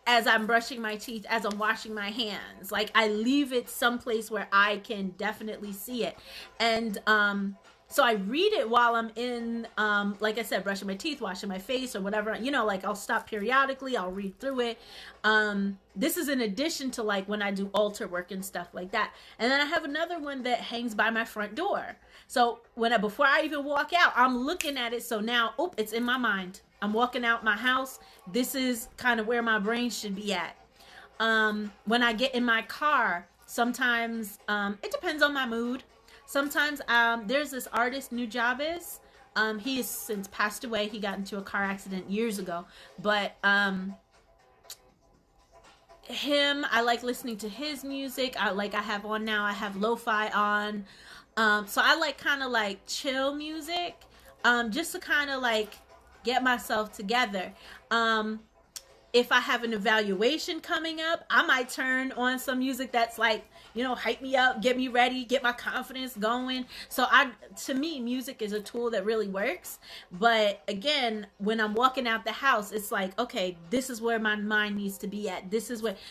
Speaker 1: as I'm brushing my teeth, as I'm washing my hands. Like, I leave it someplace where I can definitely see it. And so I read it while I'm in, like I said, brushing my teeth, washing my face or whatever. You know, like I'll stop periodically, I'll read through it. This is in addition to like when I do altar work and stuff like that. And then I have another one that hangs by my front door. So before I even walk out, I'm looking at it. So now, it's in my mind. I'm walking out my house. This is kind of where my brain should be at. When I get in my car, sometimes it depends on my mood. Sometimes there's this artist, Nujabes. He has since passed away. He got into a car accident years ago. But him, I like listening to his music. I have on now, I have lo-fi on. So I like kind of like chill music, just to kind of like get myself together. If I have an evaluation coming up, I might turn on some music that's like, you know, hype me up, get me ready, get my confidence going. So to me, music is a tool that really works. But again, when I'm walking out the house, it's like, okay, this is where my mind needs to be at.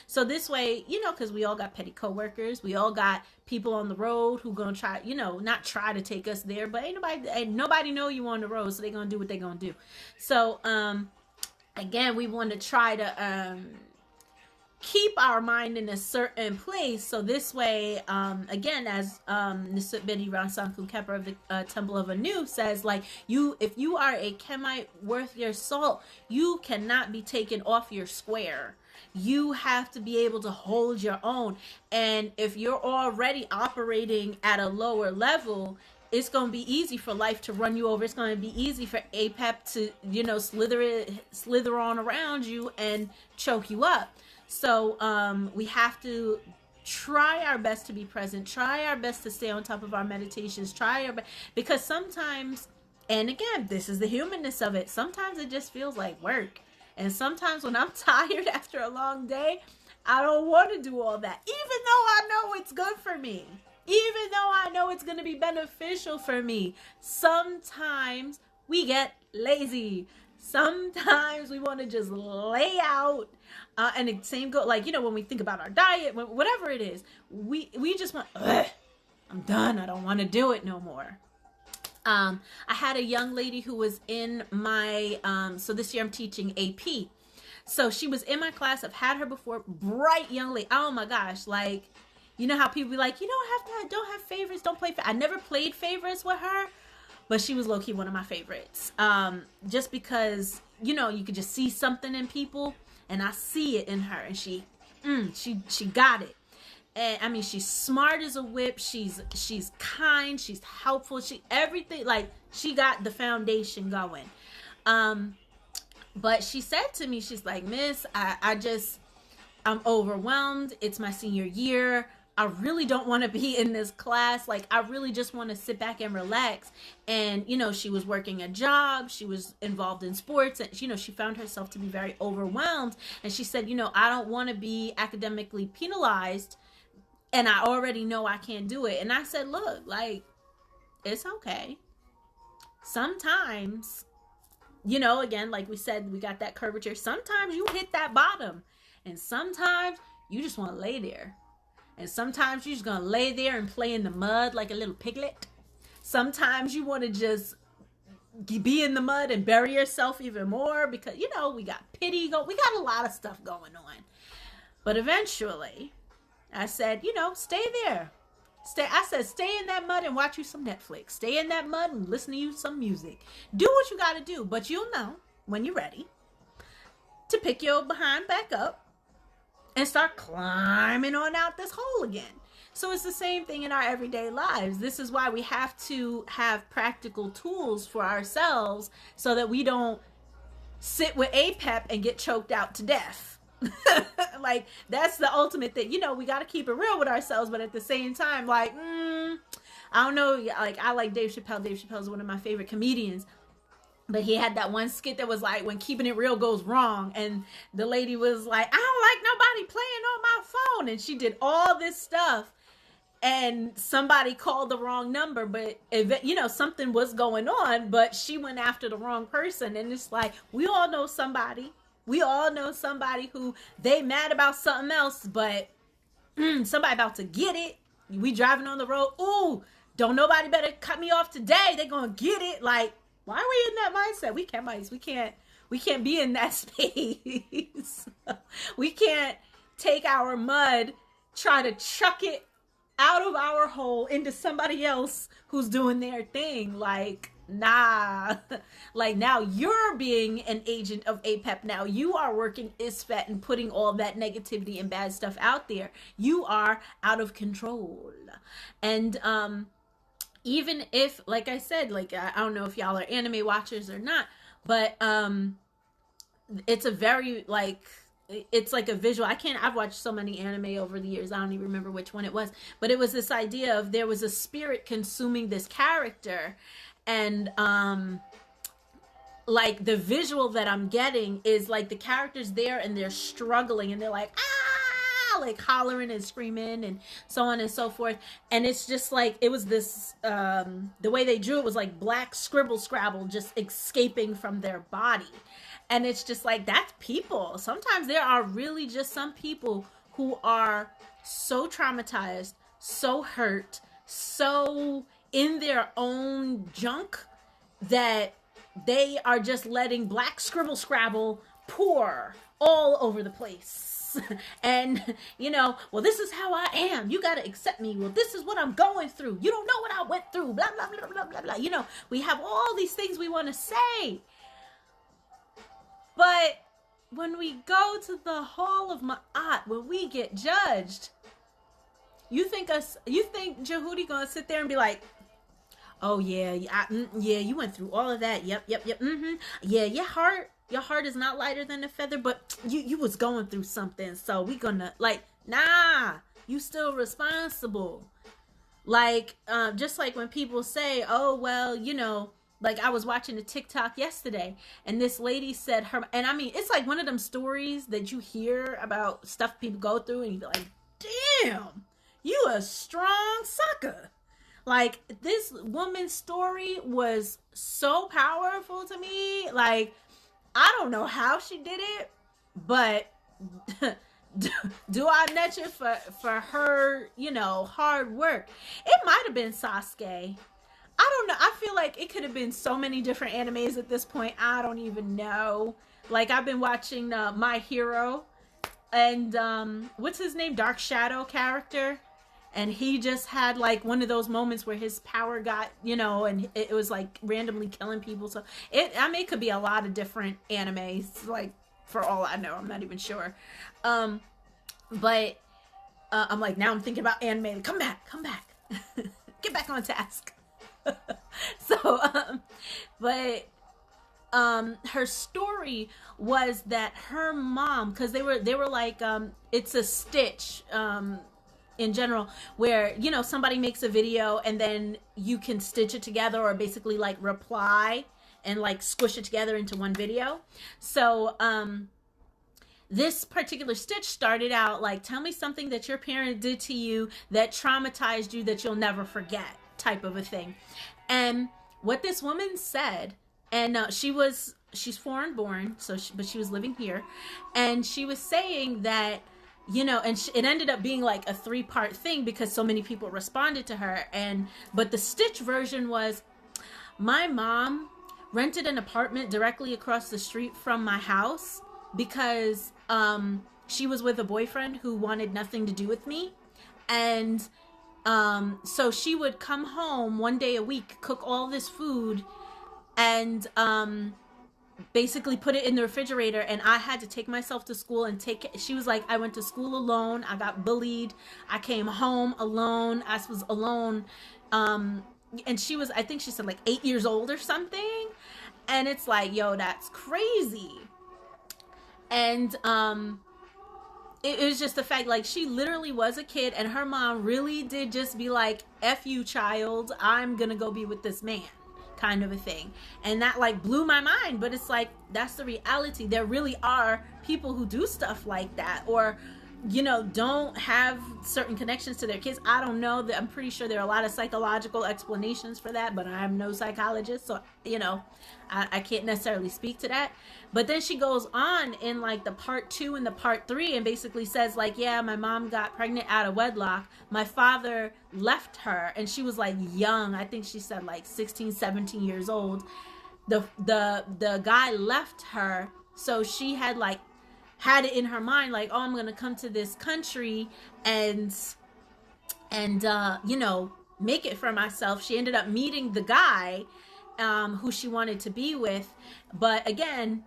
Speaker 1: So this way, you know, because we all got petty coworkers, we all got people on the road who gonna try, you know, not try to take us there, but ain't nobody know you on the road, so they gonna do what they gonna do. So again, we want to try to keep our mind in a certain place. So this way, again, as Nisut Bedi Ransanku Kepper of the Temple of Anu says, like, if you are a Kemite worth your salt, you cannot be taken off your square. You have to be able to hold your own. And if you're already operating at a lower level, it's going to be easy for life to run you over. It's going to be easy for APEP to, you know, slither on around you and choke you up. So we have to try our best to be present, try our best to stay on top of our meditations, because sometimes, and again, this is the humanness of it, sometimes it just feels like work. And sometimes when I'm tired after a long day, I don't want to do all that, even though I know it's good for me. Even though I know it's going to be beneficial for me, sometimes we get lazy. Sometimes we want to just lay out. And the same go, like, you know, when we think about our diet, whatever it is, we just want, I'm done. I don't want to do it no more. I had a young lady who was in my, so this year I'm teaching AP. So she was in my class. I've had her before. Bright young lady. Oh my gosh. Like, you know how people be like, you don't have favorites, don't play. I never played favorites with her, but she was low-key one of my favorites. Just because, you know, you could just see something in people, and I see it in her, and she got it. And I mean, she's smart as a whip. She's kind. She's helpful. Everything, like, she got the foundation going. But she said to me, she's like, Miss, I'm overwhelmed. It's my senior year. I really don't want to be in this class. Like, I really just want to sit back and relax. And, you know, she was working a job. She was involved in sports. And, you know, she found herself to be very overwhelmed. And she said, you know, I don't want to be academically penalized. And I already know I can't do it. And I said, look, like, it's okay. Sometimes, you know, again, like we said, we got that curvature. Sometimes you hit that bottom. And sometimes you just want to lay there. And sometimes you're just going to lay there and play in the mud like a little piglet. Sometimes you want to just be in the mud and bury yourself even more because, you know, we got pity. We got a lot of stuff going on. But eventually, I said, you know, stay there. I said, stay in that mud and watch you some Netflix. Stay in that mud and listen to you some music. Do what you got to do, but you'll know when you're ready to pick your behind back up and start climbing on out this hole again. So it's the same thing in our everyday lives. This is why we have to have practical tools for ourselves so that we don't sit with APEP and get choked out to death. Like, that's the ultimate thing. You know, we got to keep it real with ourselves, but at the same time, like, I don't know. Like, I like Dave Chappelle. Dave Chappelle is one of my favorite comedians. But he had that one skit that was like, when keeping it real goes wrong. And the lady was like, I don't like nobody playing on my phone. And she did all this stuff. And somebody called the wrong number, but you know, something was going on, but she went after the wrong person. And it's like, we all know somebody who they mad about something else, but somebody about to get it. We driving on the road. Ooh, don't nobody better cut me off today. They gonna get it. Like, why are we in that mindset? We can't be in that space. We can't take our mud, try to chuck it out of our hole into somebody else who's doing their thing. Like, nah. Like, now you're being an agent of APEP. Now you are working ISFET and putting all that negativity and bad stuff out there. You are out of control. And even if, like I said, like, I don't know if y'all are anime watchers or not, but it's a very, like, it's like a visual. I've watched so many anime over the years. I don't even remember which one it was, but it was this idea of there was a spirit consuming this character. And, like, the visual that I'm getting is like the character's there and they're struggling and they're like, like hollering and screaming and so on and so forth. And it's just like, it was this, the way they drew it was like black scribble scrabble just escaping from their body. And it's just like, that's people. Sometimes there are really just some people who are so traumatized, so hurt, so in their own junk that they are just letting black scribble scrabble pour all over the place. And, you know, well, this is how I am. You got to accept me. Well, this is what I'm going through. You don't know what I went through. Blah, blah, blah, blah, blah, blah. You know, we have all these things we want to say. But when we go to the Hall of Ma'at, when we get judged, you think Jehudi gonna sit there and be like, oh yeah, yeah, you went through all of that. Yep, yeah, your heart is not lighter than a feather, but you was going through something, so we gonna, like, nah, you still responsible. Like, just like when people say, oh well, you know, like, I was watching a TikTok yesterday and this lady said her, and I mean, it's like one of them stories that you hear about stuff people go through and you be like, damn, you a strong sucker. Like, this woman's story was so powerful to me. Like, I don't know how she did it, but do I net you for her, you know, hard work? It might have been Sasuke. I don't know. I feel like it could have been so many different animes at this point. I don't even know. Like, I've been watching My Hero and what's his name? Dark Shadow character. And he just had like one of those moments where his power got, you know, and it was like randomly killing people. So I mean, it could be a lot of different animes, like, for all I know. I'm not even sure. But I'm like, now I'm thinking about anime. Come back. Get back on task. So, but her story was that her mom, because they were like, it's a stitch, in general, where, you know, somebody makes a video and then you can stitch it together or basically like reply and like squish it together into one video. So, this particular stitch started out like, tell me something that your parent did to you that traumatized you that you'll never forget, type of a thing. And what this woman said, and she's foreign born, so but she was living here, and she was saying that, you know, and it ended up being like a 3-part thing because so many people responded to her. But the stitch version was, my mom rented an apartment directly across the street from my house because she was with a boyfriend who wanted nothing to do with me. And So she would come home one day a week, cook all this food, and basically put it in the refrigerator, and I had to take myself to school and take it. She was like, I went to school alone, I got bullied, I came home alone, I was alone. And she was, I think she said like 8 years old or something. And it's like, yo, that's crazy. And it was just the fact, like, she literally was a kid, and her mom really did just be like, F you, child, I'm gonna go be with this man, kind of a thing. And that like blew my mind. But it's like, that's the reality. There really are people who do stuff like that, or don't have certain connections to their kids. I don't know. I'm pretty sure there are a lot of psychological explanations for that, but I'm no psychologist, so I can't necessarily speak to that. But then she goes on in like the part 2 and the part 3 and basically says like, yeah, my mom got pregnant out of wedlock. My father left her, and she was like young. I think she said like 16, 17 years old. The guy left her, so she had it in her mind like, oh, I'm gonna come to this country and make it for myself. She ended up meeting the guy who she wanted to be with, but again,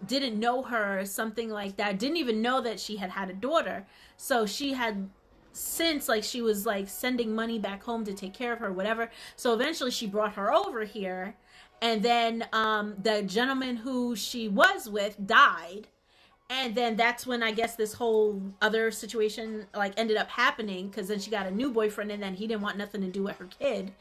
Speaker 1: didn't know her, something like that. Didn't even know that she had a daughter. So she had since, like, she was like sending money back home to take care of her, whatever. So eventually she brought her over here. And then the gentleman who she was with died. And then that's when I guess this whole other situation like ended up happening, because then she got a new boyfriend, and then he didn't want nothing to do with her kid.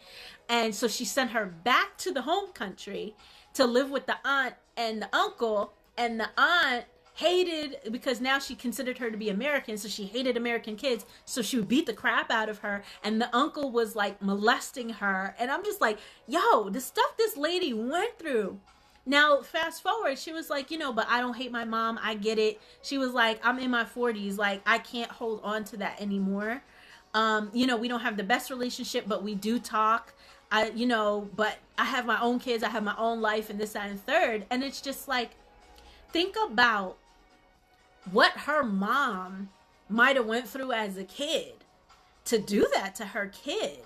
Speaker 1: And so she sent her back to the home country to live with the aunt and the uncle. And the aunt hated, because now she considered her to be American, so she hated American kids, so she would beat the crap out of her. And the uncle was like molesting her, and I'm just like, yo, the stuff this lady went through. Now fast forward, she was like, but I don't hate my mom, I get it. She was like, I'm in my 40s, like I can't hold on to that anymore. We don't have the best relationship, but we do talk. But I have my own kids, I have my own life, and this, that, and third. And it's just like, think about what her mom might have went through as a kid to do that to her kid.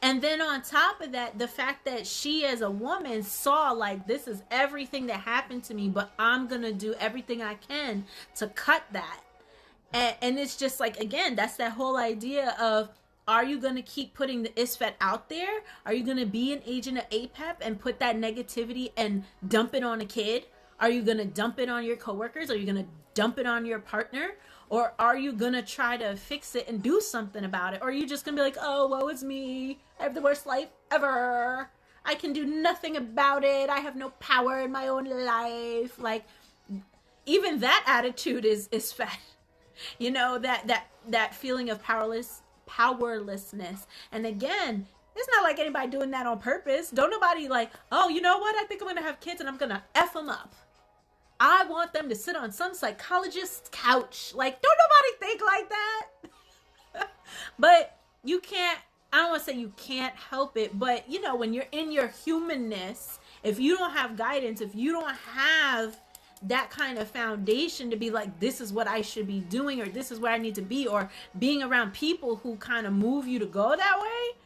Speaker 1: And then on top of that, the fact that she as a woman saw like, this is everything that happened to me, but I'm gonna do everything I can to cut that. And it's just like, again, that's that whole idea of, are you going to keep putting the ISFET out there? Are you going to be an agent of APEP and put that negativity and dump it on a kid? Are you going to dump it on your coworkers? Are you going to dump it on your partner? Or are you going to try to fix it and do something about it? Or are you just going to be like, oh, woe is me. I have the worst life ever. I can do nothing about it. I have no power in my own life. Like, even that attitude is fat. That feeling of powerlessness. And again, it's not like anybody doing that on purpose. Don't nobody like, oh, you know what? I think I'm going to have kids and I'm going to F them up. I want them to sit on some psychologist's couch. Like, don't nobody think like that. But you can't, I don't want to say you can't help it, but when you're in your humanness, if you don't have guidance, if you don't have that kind of foundation to be like, this is what I should be doing, or this is where I need to be, or being around people who kind of move you to go that way,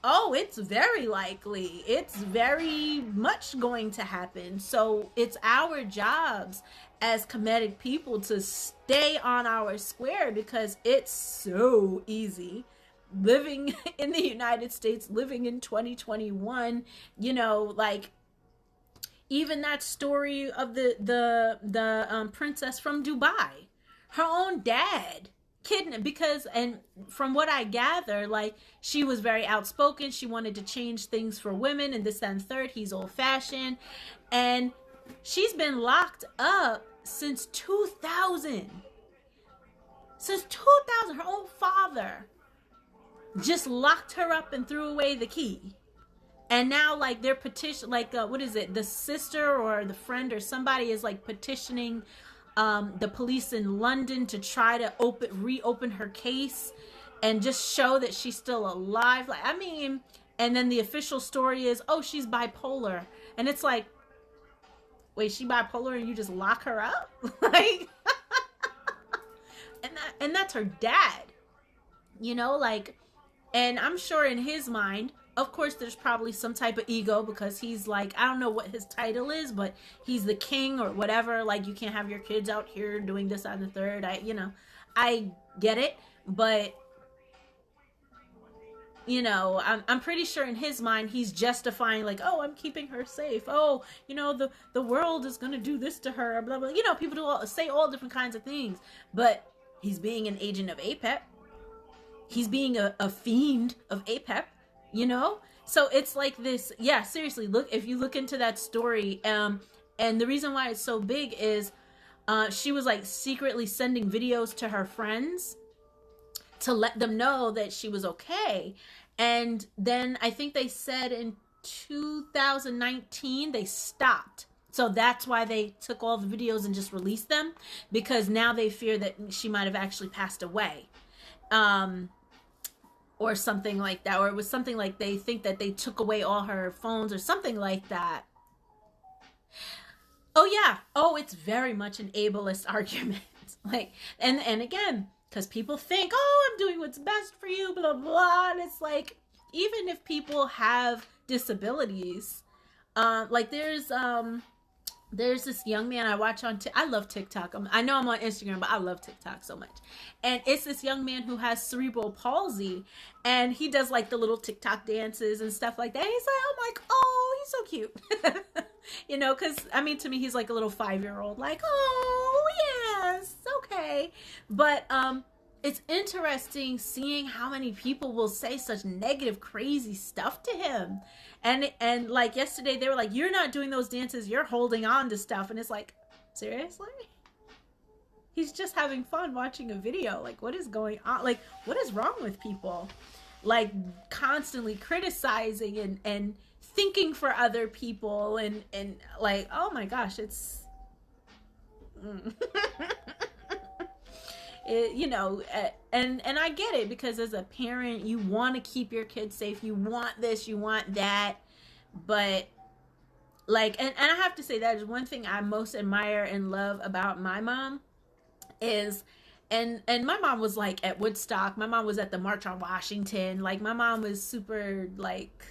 Speaker 1: oh, it's very likely, it's very much going to happen. So it's our jobs as Kemetic people to stay on our square, because it's so easy living in the United States, living in 2021, like, even that story of the princess from Dubai, her own dad kidnapped, because, and from what I gather, like, she was very outspoken. She wanted to change things for women and this, that, and third. He's old fashioned, and she's been locked up since 2000. Since 2000, her own father just locked her up and threw away the key. And now, like, they're petition, like, what is it? The sister or the friend or somebody is like petitioning the police in London to try to reopen her case and just show that she's still alive. Like, I mean, and then the official story is, oh, she's bipolar. And it's like, wait, she bipolar and you just lock her up? Like, and that's her dad. you know, like, and I'm sure in his mind, of course, there's probably some type of ego because he's like, I don't know what his title is, but he's the king or whatever. Like, you can't have your kids out here doing this, and the third. I get it, but I'm pretty sure in his mind he's justifying, like, oh, I'm keeping her safe. Oh, the world is gonna do this to her. Blah blah. People say all different kinds of things, but he's being an agent of APEP. He's being a fiend of APEP. So it's like this. Yeah, seriously. Look, if you look into that story, and the reason why it's so big is, she was like secretly sending videos to her friends to let them know that she was okay. And then I think they said in 2019 they stopped. So that's why they took all the videos and just released them, because now they fear that she might have actually passed away. Or something like that. Or it was something like they think that they took away all her phones or something like that. Oh yeah. Oh, it's very much an ableist argument. Like, and again, because people think, oh, I'm doing what's best for you, blah, blah. And it's like, even if people have disabilities, like there's this young man I watch on, I love TikTok. I know I'm on Instagram, but I love TikTok so much. And it's this young man who has cerebral palsy, and he does like the little TikTok dances and stuff like that. And he's like, I'm like, oh, he's so cute. Because to me, he's like a little 5-year-old, like, oh, yes, okay. But it's interesting seeing how many people will say such negative, crazy stuff to him. And like yesterday, they were like, you're not doing those dances, you're holding on to stuff. And it's like, seriously? He's just having fun watching a video. Like, what is going on? Like, what is wrong with people? Like, constantly criticizing and thinking for other people and like, oh my gosh, it's... and I get it, because as a parent, you want to keep your kids safe. You want this, you want that. But like, and I have to say that is one thing I most admire and love about my mom is, and my mom was like at Woodstock. My mom was at the March on Washington. Like, my mom was super like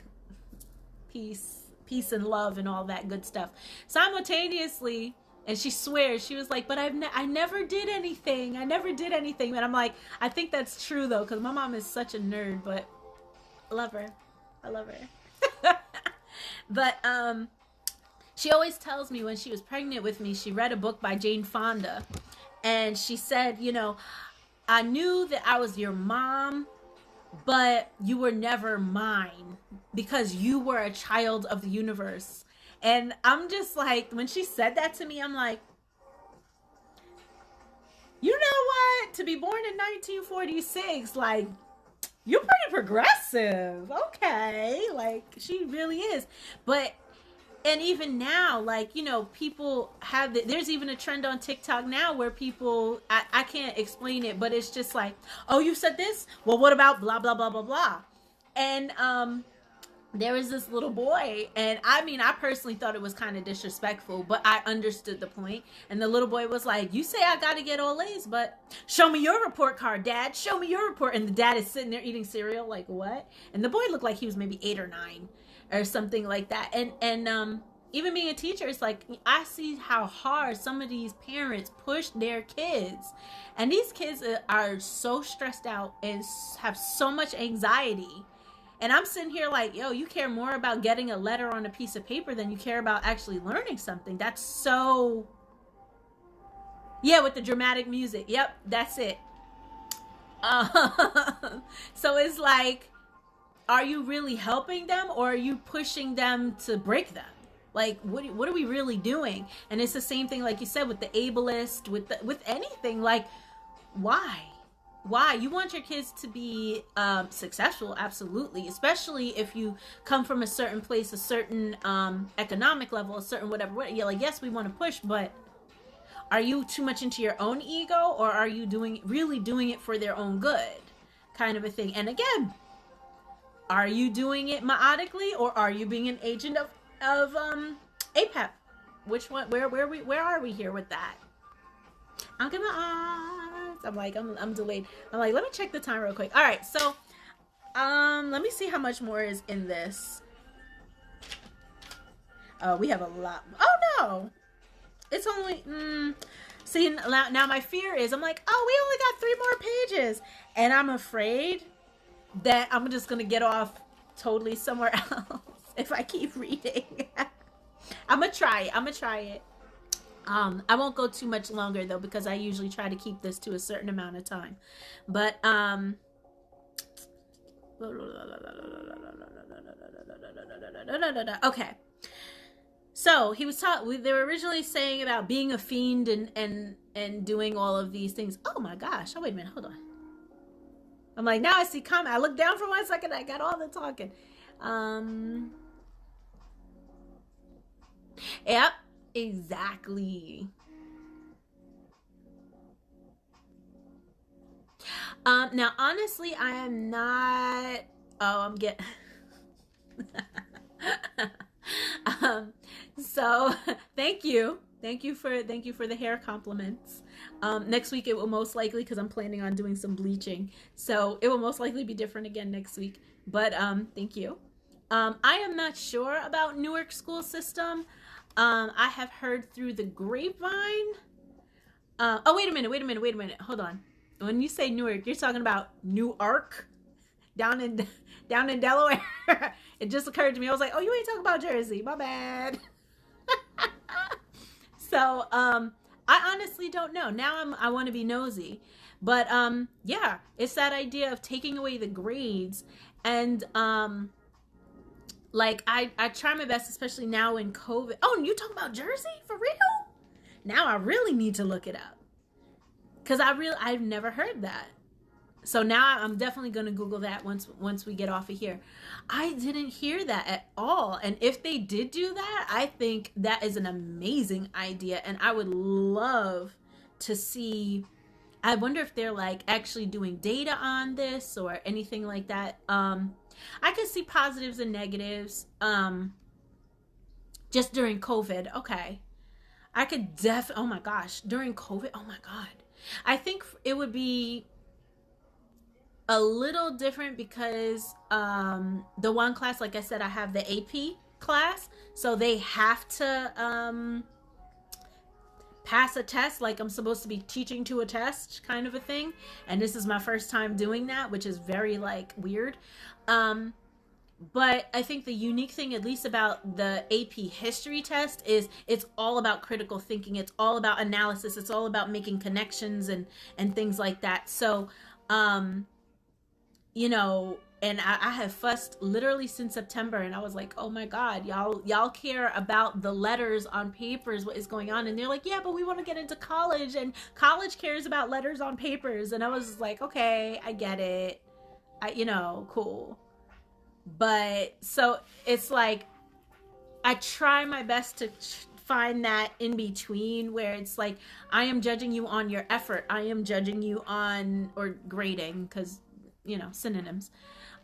Speaker 1: peace and love and all that good stuff. Simultaneously, and she swears, she was like, but I never did anything. I never did anything. And I'm like, I think that's true though, because my mom is such a nerd, but I love her. I love her. But she always tells me when she was pregnant with me, she read a book by Jane Fonda. And she said, I knew that I was your mom, but you were never mine because you were a child of the universe. And I'm just like, when she said that to me, I'm like, you know what? To be born in 1946, like, you're pretty progressive. Okay. Like, she really is. But, and even now, like, people have, there's even a trend on TikTok now where people, I can't explain it, but it's just like, oh, you said this? Well, what about blah, blah, blah, blah, blah. And, there was this little boy, and I personally thought it was kind of disrespectful, but I understood the point. And the little boy was like, you say I got to get all A's, but show me your report card, Dad. Show me your report. And the dad is sitting there eating cereal, like, what? And the boy looked like he was maybe 8 or 9 or something like that. And even being a teacher, it's like, I see how hard some of these parents push their kids. And these kids are so stressed out and have so much anxiety. And I'm sitting here like, yo, you care more about getting a letter on a piece of paper than you care about actually learning something. That's so... Yeah, with the dramatic music. Yep, that's it. So it's like, are you really helping them, or are you pushing them to break them? Like, what are we really doing? And it's the same thing, like you said, with the ableist, with anything. Like, why? You want your kids to be successful, absolutely, especially if you come from a certain place, a certain economic level, a certain whatever. You're like, yes, we want to push, but are you too much into your own ego, or are you really doing it for their own good, kind of a thing? And again, are you doing it methodically, or are you being an agent of APEP? Which one? Where are we here with that? I'll give my eyes. I'm like, I'm delayed. I'm like, let me check the time real quick. All right, so let me see how much more is in this. Oh, we have a lot. Oh no, it's only. See, now my fear is, I'm like, oh, we only got 3 more pages, and I'm afraid that I'm just gonna get off totally somewhere else if I keep reading. I'm gonna try it. I won't go too much longer though, because I usually try to keep this to a certain amount of time. But okay. So he was taught. They were originally saying about being a fiend and doing all of these things. Oh my gosh! Oh wait a minute. Hold on. I'm like, now I see comment. I looked down for 1 second. I got all the talking. Yep. Exactly. Now, honestly, I am not. Oh, I'm getting. So thank you for the hair compliments. Next week it will most likely, because I'm planning on doing some bleaching, so it will most likely be different again next week, but thank you. I am not sure about Newark school system. I have heard through the grapevine. Oh, wait a minute, hold on. When you say Newark, you're talking about Newark down in Delaware. It just occurred to me. I was like, oh, you ain't talking about Jersey. My bad. So, I honestly don't know. Now I want to be nosy. But, yeah, it's that idea of taking away the grades. And, like, I try my best, especially now in COVID. Oh, and you talking about Jersey? For real? Now I really need to look it up. Because I've never heard that. So now I'm definitely going to Google that once we get off of here. I didn't hear that at all. And if they did do that, I think that is an amazing idea. And I would love to see, I wonder if they're like actually doing data on this or anything like that. I could see positives and negatives just during COVID. Okay. I could oh my gosh, during COVID. Oh my God. I think it would be a little different because the one class, like I said, I have the AP class, so they have to pass a test, like I'm supposed to be teaching to a test kind of a thing, and this is my first time doing that, which is very like weird. But I think the unique thing, at least about the AP history test, is it's all about critical thinking. It's all about analysis. It's all about making connections and things like that. So you know, and I have fussed literally since September, and I was like, oh my God, y'all care about the letters on papers, what is going on? And they're like, yeah, but we want to get into college, and college cares about letters on papers. And I was like, okay, I get it. Cool. But so it's like, I try my best to find that in between where it's like, I am judging you on your effort. I am judging you on, or grading, because synonyms.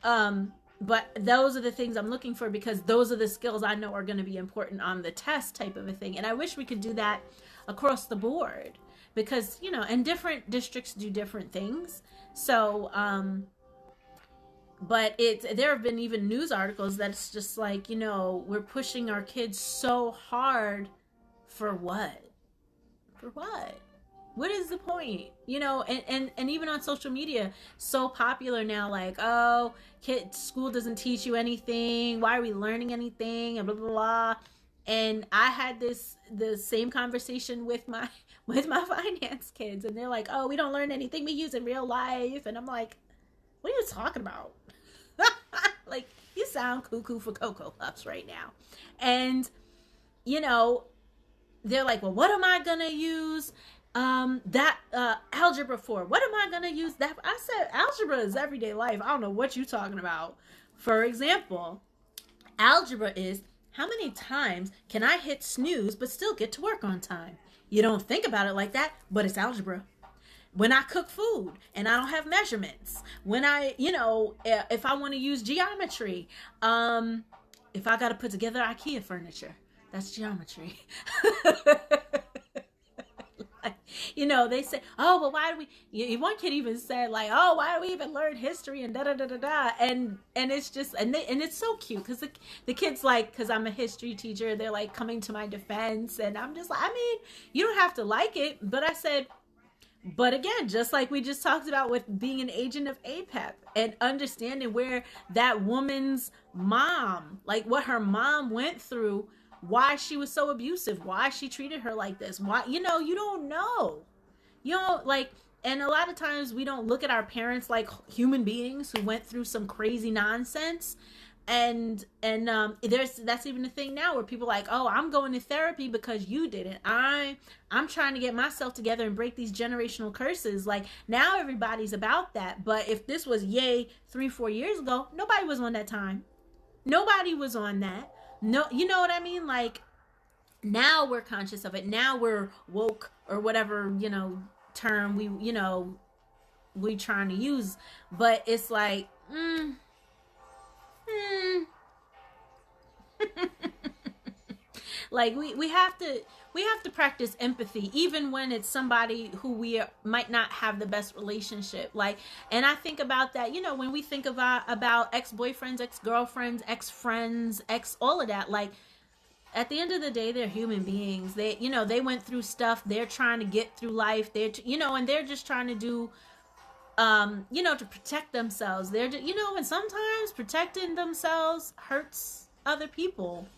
Speaker 1: But those are the things I'm looking for, because those are the skills I know are going to be important on the test type of a thing. And I wish we could do that across the board, because, and different districts do different things. So, but there have been even news articles that's just like, we're pushing our kids so hard for what? For what? What is the point? And even on social media, so popular now, like, oh, school doesn't teach you anything. Why are we learning anything? And blah, blah, blah. And I had the same conversation with my finance kids, and they're like, oh, we don't learn anything we use in real life. And I'm like, what are you talking about? Like, you sound cuckoo for Cocoa Puffs right now. And, they're like, well, what am I going to use that algebra for? What am I going to use that for? I said, algebra is everyday life. I don't know what you're talking about. For example, algebra is, how many times can I hit snooze but still get to work on time? You don't think about it like that, but it's algebra. When I cook food and I don't have measurements, when I, if I want to use geometry, if I got to put together IKEA furniture, that's geometry. They say, oh, well, why do we, one kid even said like, oh, why do we even learn history and da da da da da. And it's just, and it's so cute because the kids like, because I'm a history teacher, they're like coming to my defense. And I'm just like, I mean, you don't have to like it. But I said, but again, just like we just talked about with being an agent of APEP and understanding where that woman's mom, like what her mom went through, why she was so abusive, why she treated her like this, why, you don't know. Like, and a lot of times we don't look at our parents like human beings who went through some crazy nonsense. And that's even a thing now where people are like, oh, I'm going to therapy because you didn't. I'm trying to get myself together and break these generational curses. Like, now everybody's about that. But if this was 3-4 years ago, nobody was on that time. Nobody was on that. No, you know what I mean? Like, now we're conscious of it. Now we're woke, or whatever, term we trying to use. But it's like, like we have to practice empathy, even when it's somebody who we might not have the best relationship. Like, and I think about that, when we think about ex-boyfriends, ex-girlfriends, ex-friends, all of that. Like, at the end of the day, they're human beings. They went through stuff. They're trying to get through life. And they're just trying to do to protect themselves. They're just, and sometimes protecting themselves hurts other people,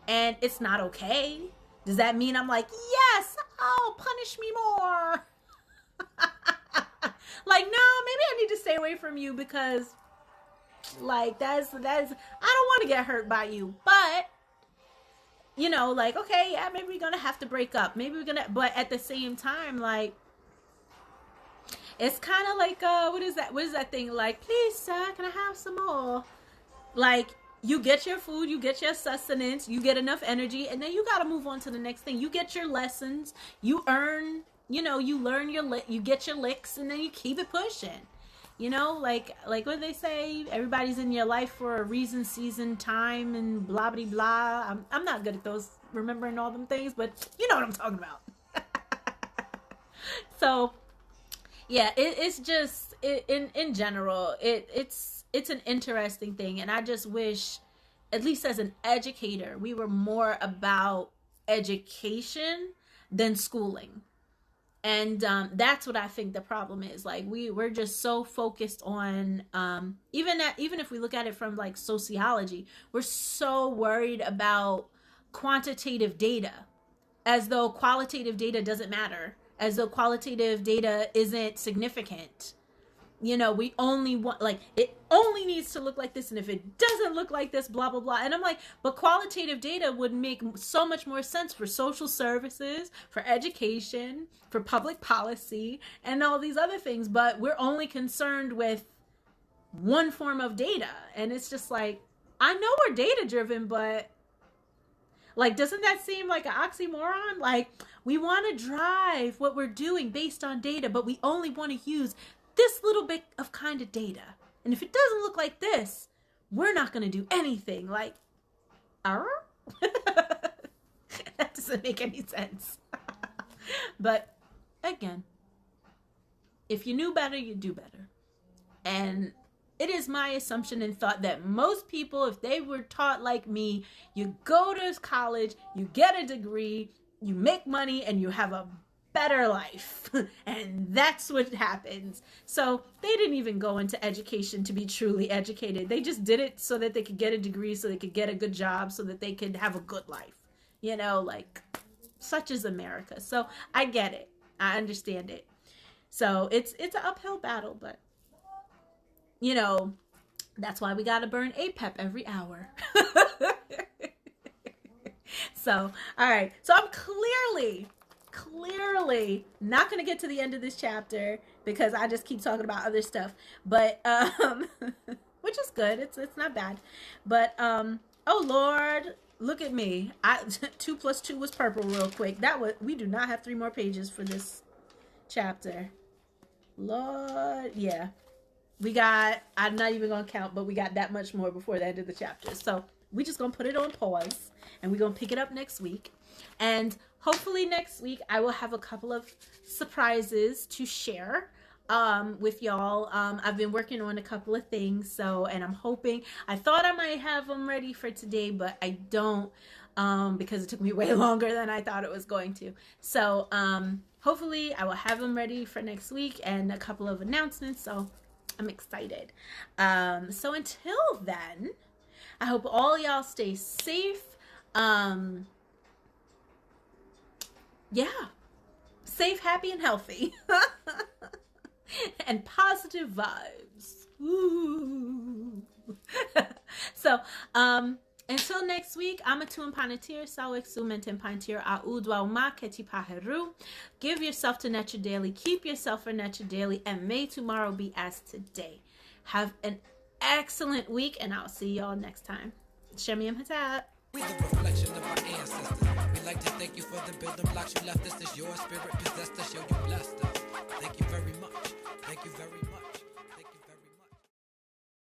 Speaker 1: and it's not okay. Does that mean I'm like, yes, oh, punish me more? Like, no, maybe I need to stay away from you because, like, that's I don't want to get hurt by you. But, like, okay, yeah, maybe we're gonna have to break up. But at the same time, like, it's kind of like, what is that thing? Like, please, sir, can I have some more? Like, you get your food, you get your sustenance, you get enough energy, and then you got to move on to the next thing. You get your lessons, you earn, you learn you get your licks, and then you keep it pushing. Like what they say, everybody's in your life for a reason, season, time, and blah, blah, blah. I'm not good at those, remembering all them things, but you know what I'm talking about. So, yeah, it's just, in general, it's an interesting thing. And I just wish, at least as an educator, we were more about education than schooling. And that's what I think the problem is. Like, we're just so focused on, even if we look at it from like sociology, we're so worried about quantitative data, as though qualitative data doesn't matter, as though qualitative data isn't significant. We only want, like, it only needs to look like this, and if it doesn't look like this, blah, blah, blah. And I'm like, but qualitative data would make so much more sense for social services, for education, for public policy, and all these other things. But we're only concerned with one form of data. And it's just like, I know we're data driven, but, like, doesn't that seem like an oxymoron? Like, we want to drive what we're doing based on data, but we only want to use this little bit of kind of data. And if it doesn't look like this, we're not going to do anything. Like, that doesn't make any sense. But again, if you knew better, you do better. And it is my assumption and thought that most people, if they were taught like me, you go to college, you get a degree, you make money, and you have a better life. And that's what happens. So they didn't even go into education to be truly educated. They just did it so that they could get a degree, so they could get a good job, so that they could have a good life. Like, such is America. So I get it. I understand it. So it's an uphill battle, but that's why we got to burn APEP every hour. So, all right. So I'm clearly not going to get to the end of this chapter because I just keep talking about other stuff, but which is good. It's not bad. But oh Lord, look at me. 2 + 2 was purple real quick. We do not have 3 more pages for this chapter. Lord, yeah. I'm not even going to count, but we got that much more before the end of the chapter. So we just going to put it on pause, and we're going to pick it up next week. And hopefully next week I will have a couple of surprises to share with y'all. I've been working on a couple of things, so, and I'm hoping, I thought I might have them ready for today, but I don't, because it took me way longer than I thought it was going to. So hopefully I will have them ready for next week and a couple of announcements, so I'm excited. So until then, I hope all y'all stay safe. Yeah, safe, happy, and healthy. And positive vibes. Ooh. So, until next week, Kemetyw and Panatir, Sawek Sument and Pantir, Audwa Ma Keti Paheru. Give yourself to Nature Daily, keep yourself for Nature Daily, and may tomorrow be as today. Have an excellent week, and I'll see y'all next time. Shemi Kemetyw.
Speaker 2: We the reflection of our ancestors. We like to thank you for the building blocks you left us. As your spirit possessed us, yo, you blessed us. Thank you very much. Thank you very much.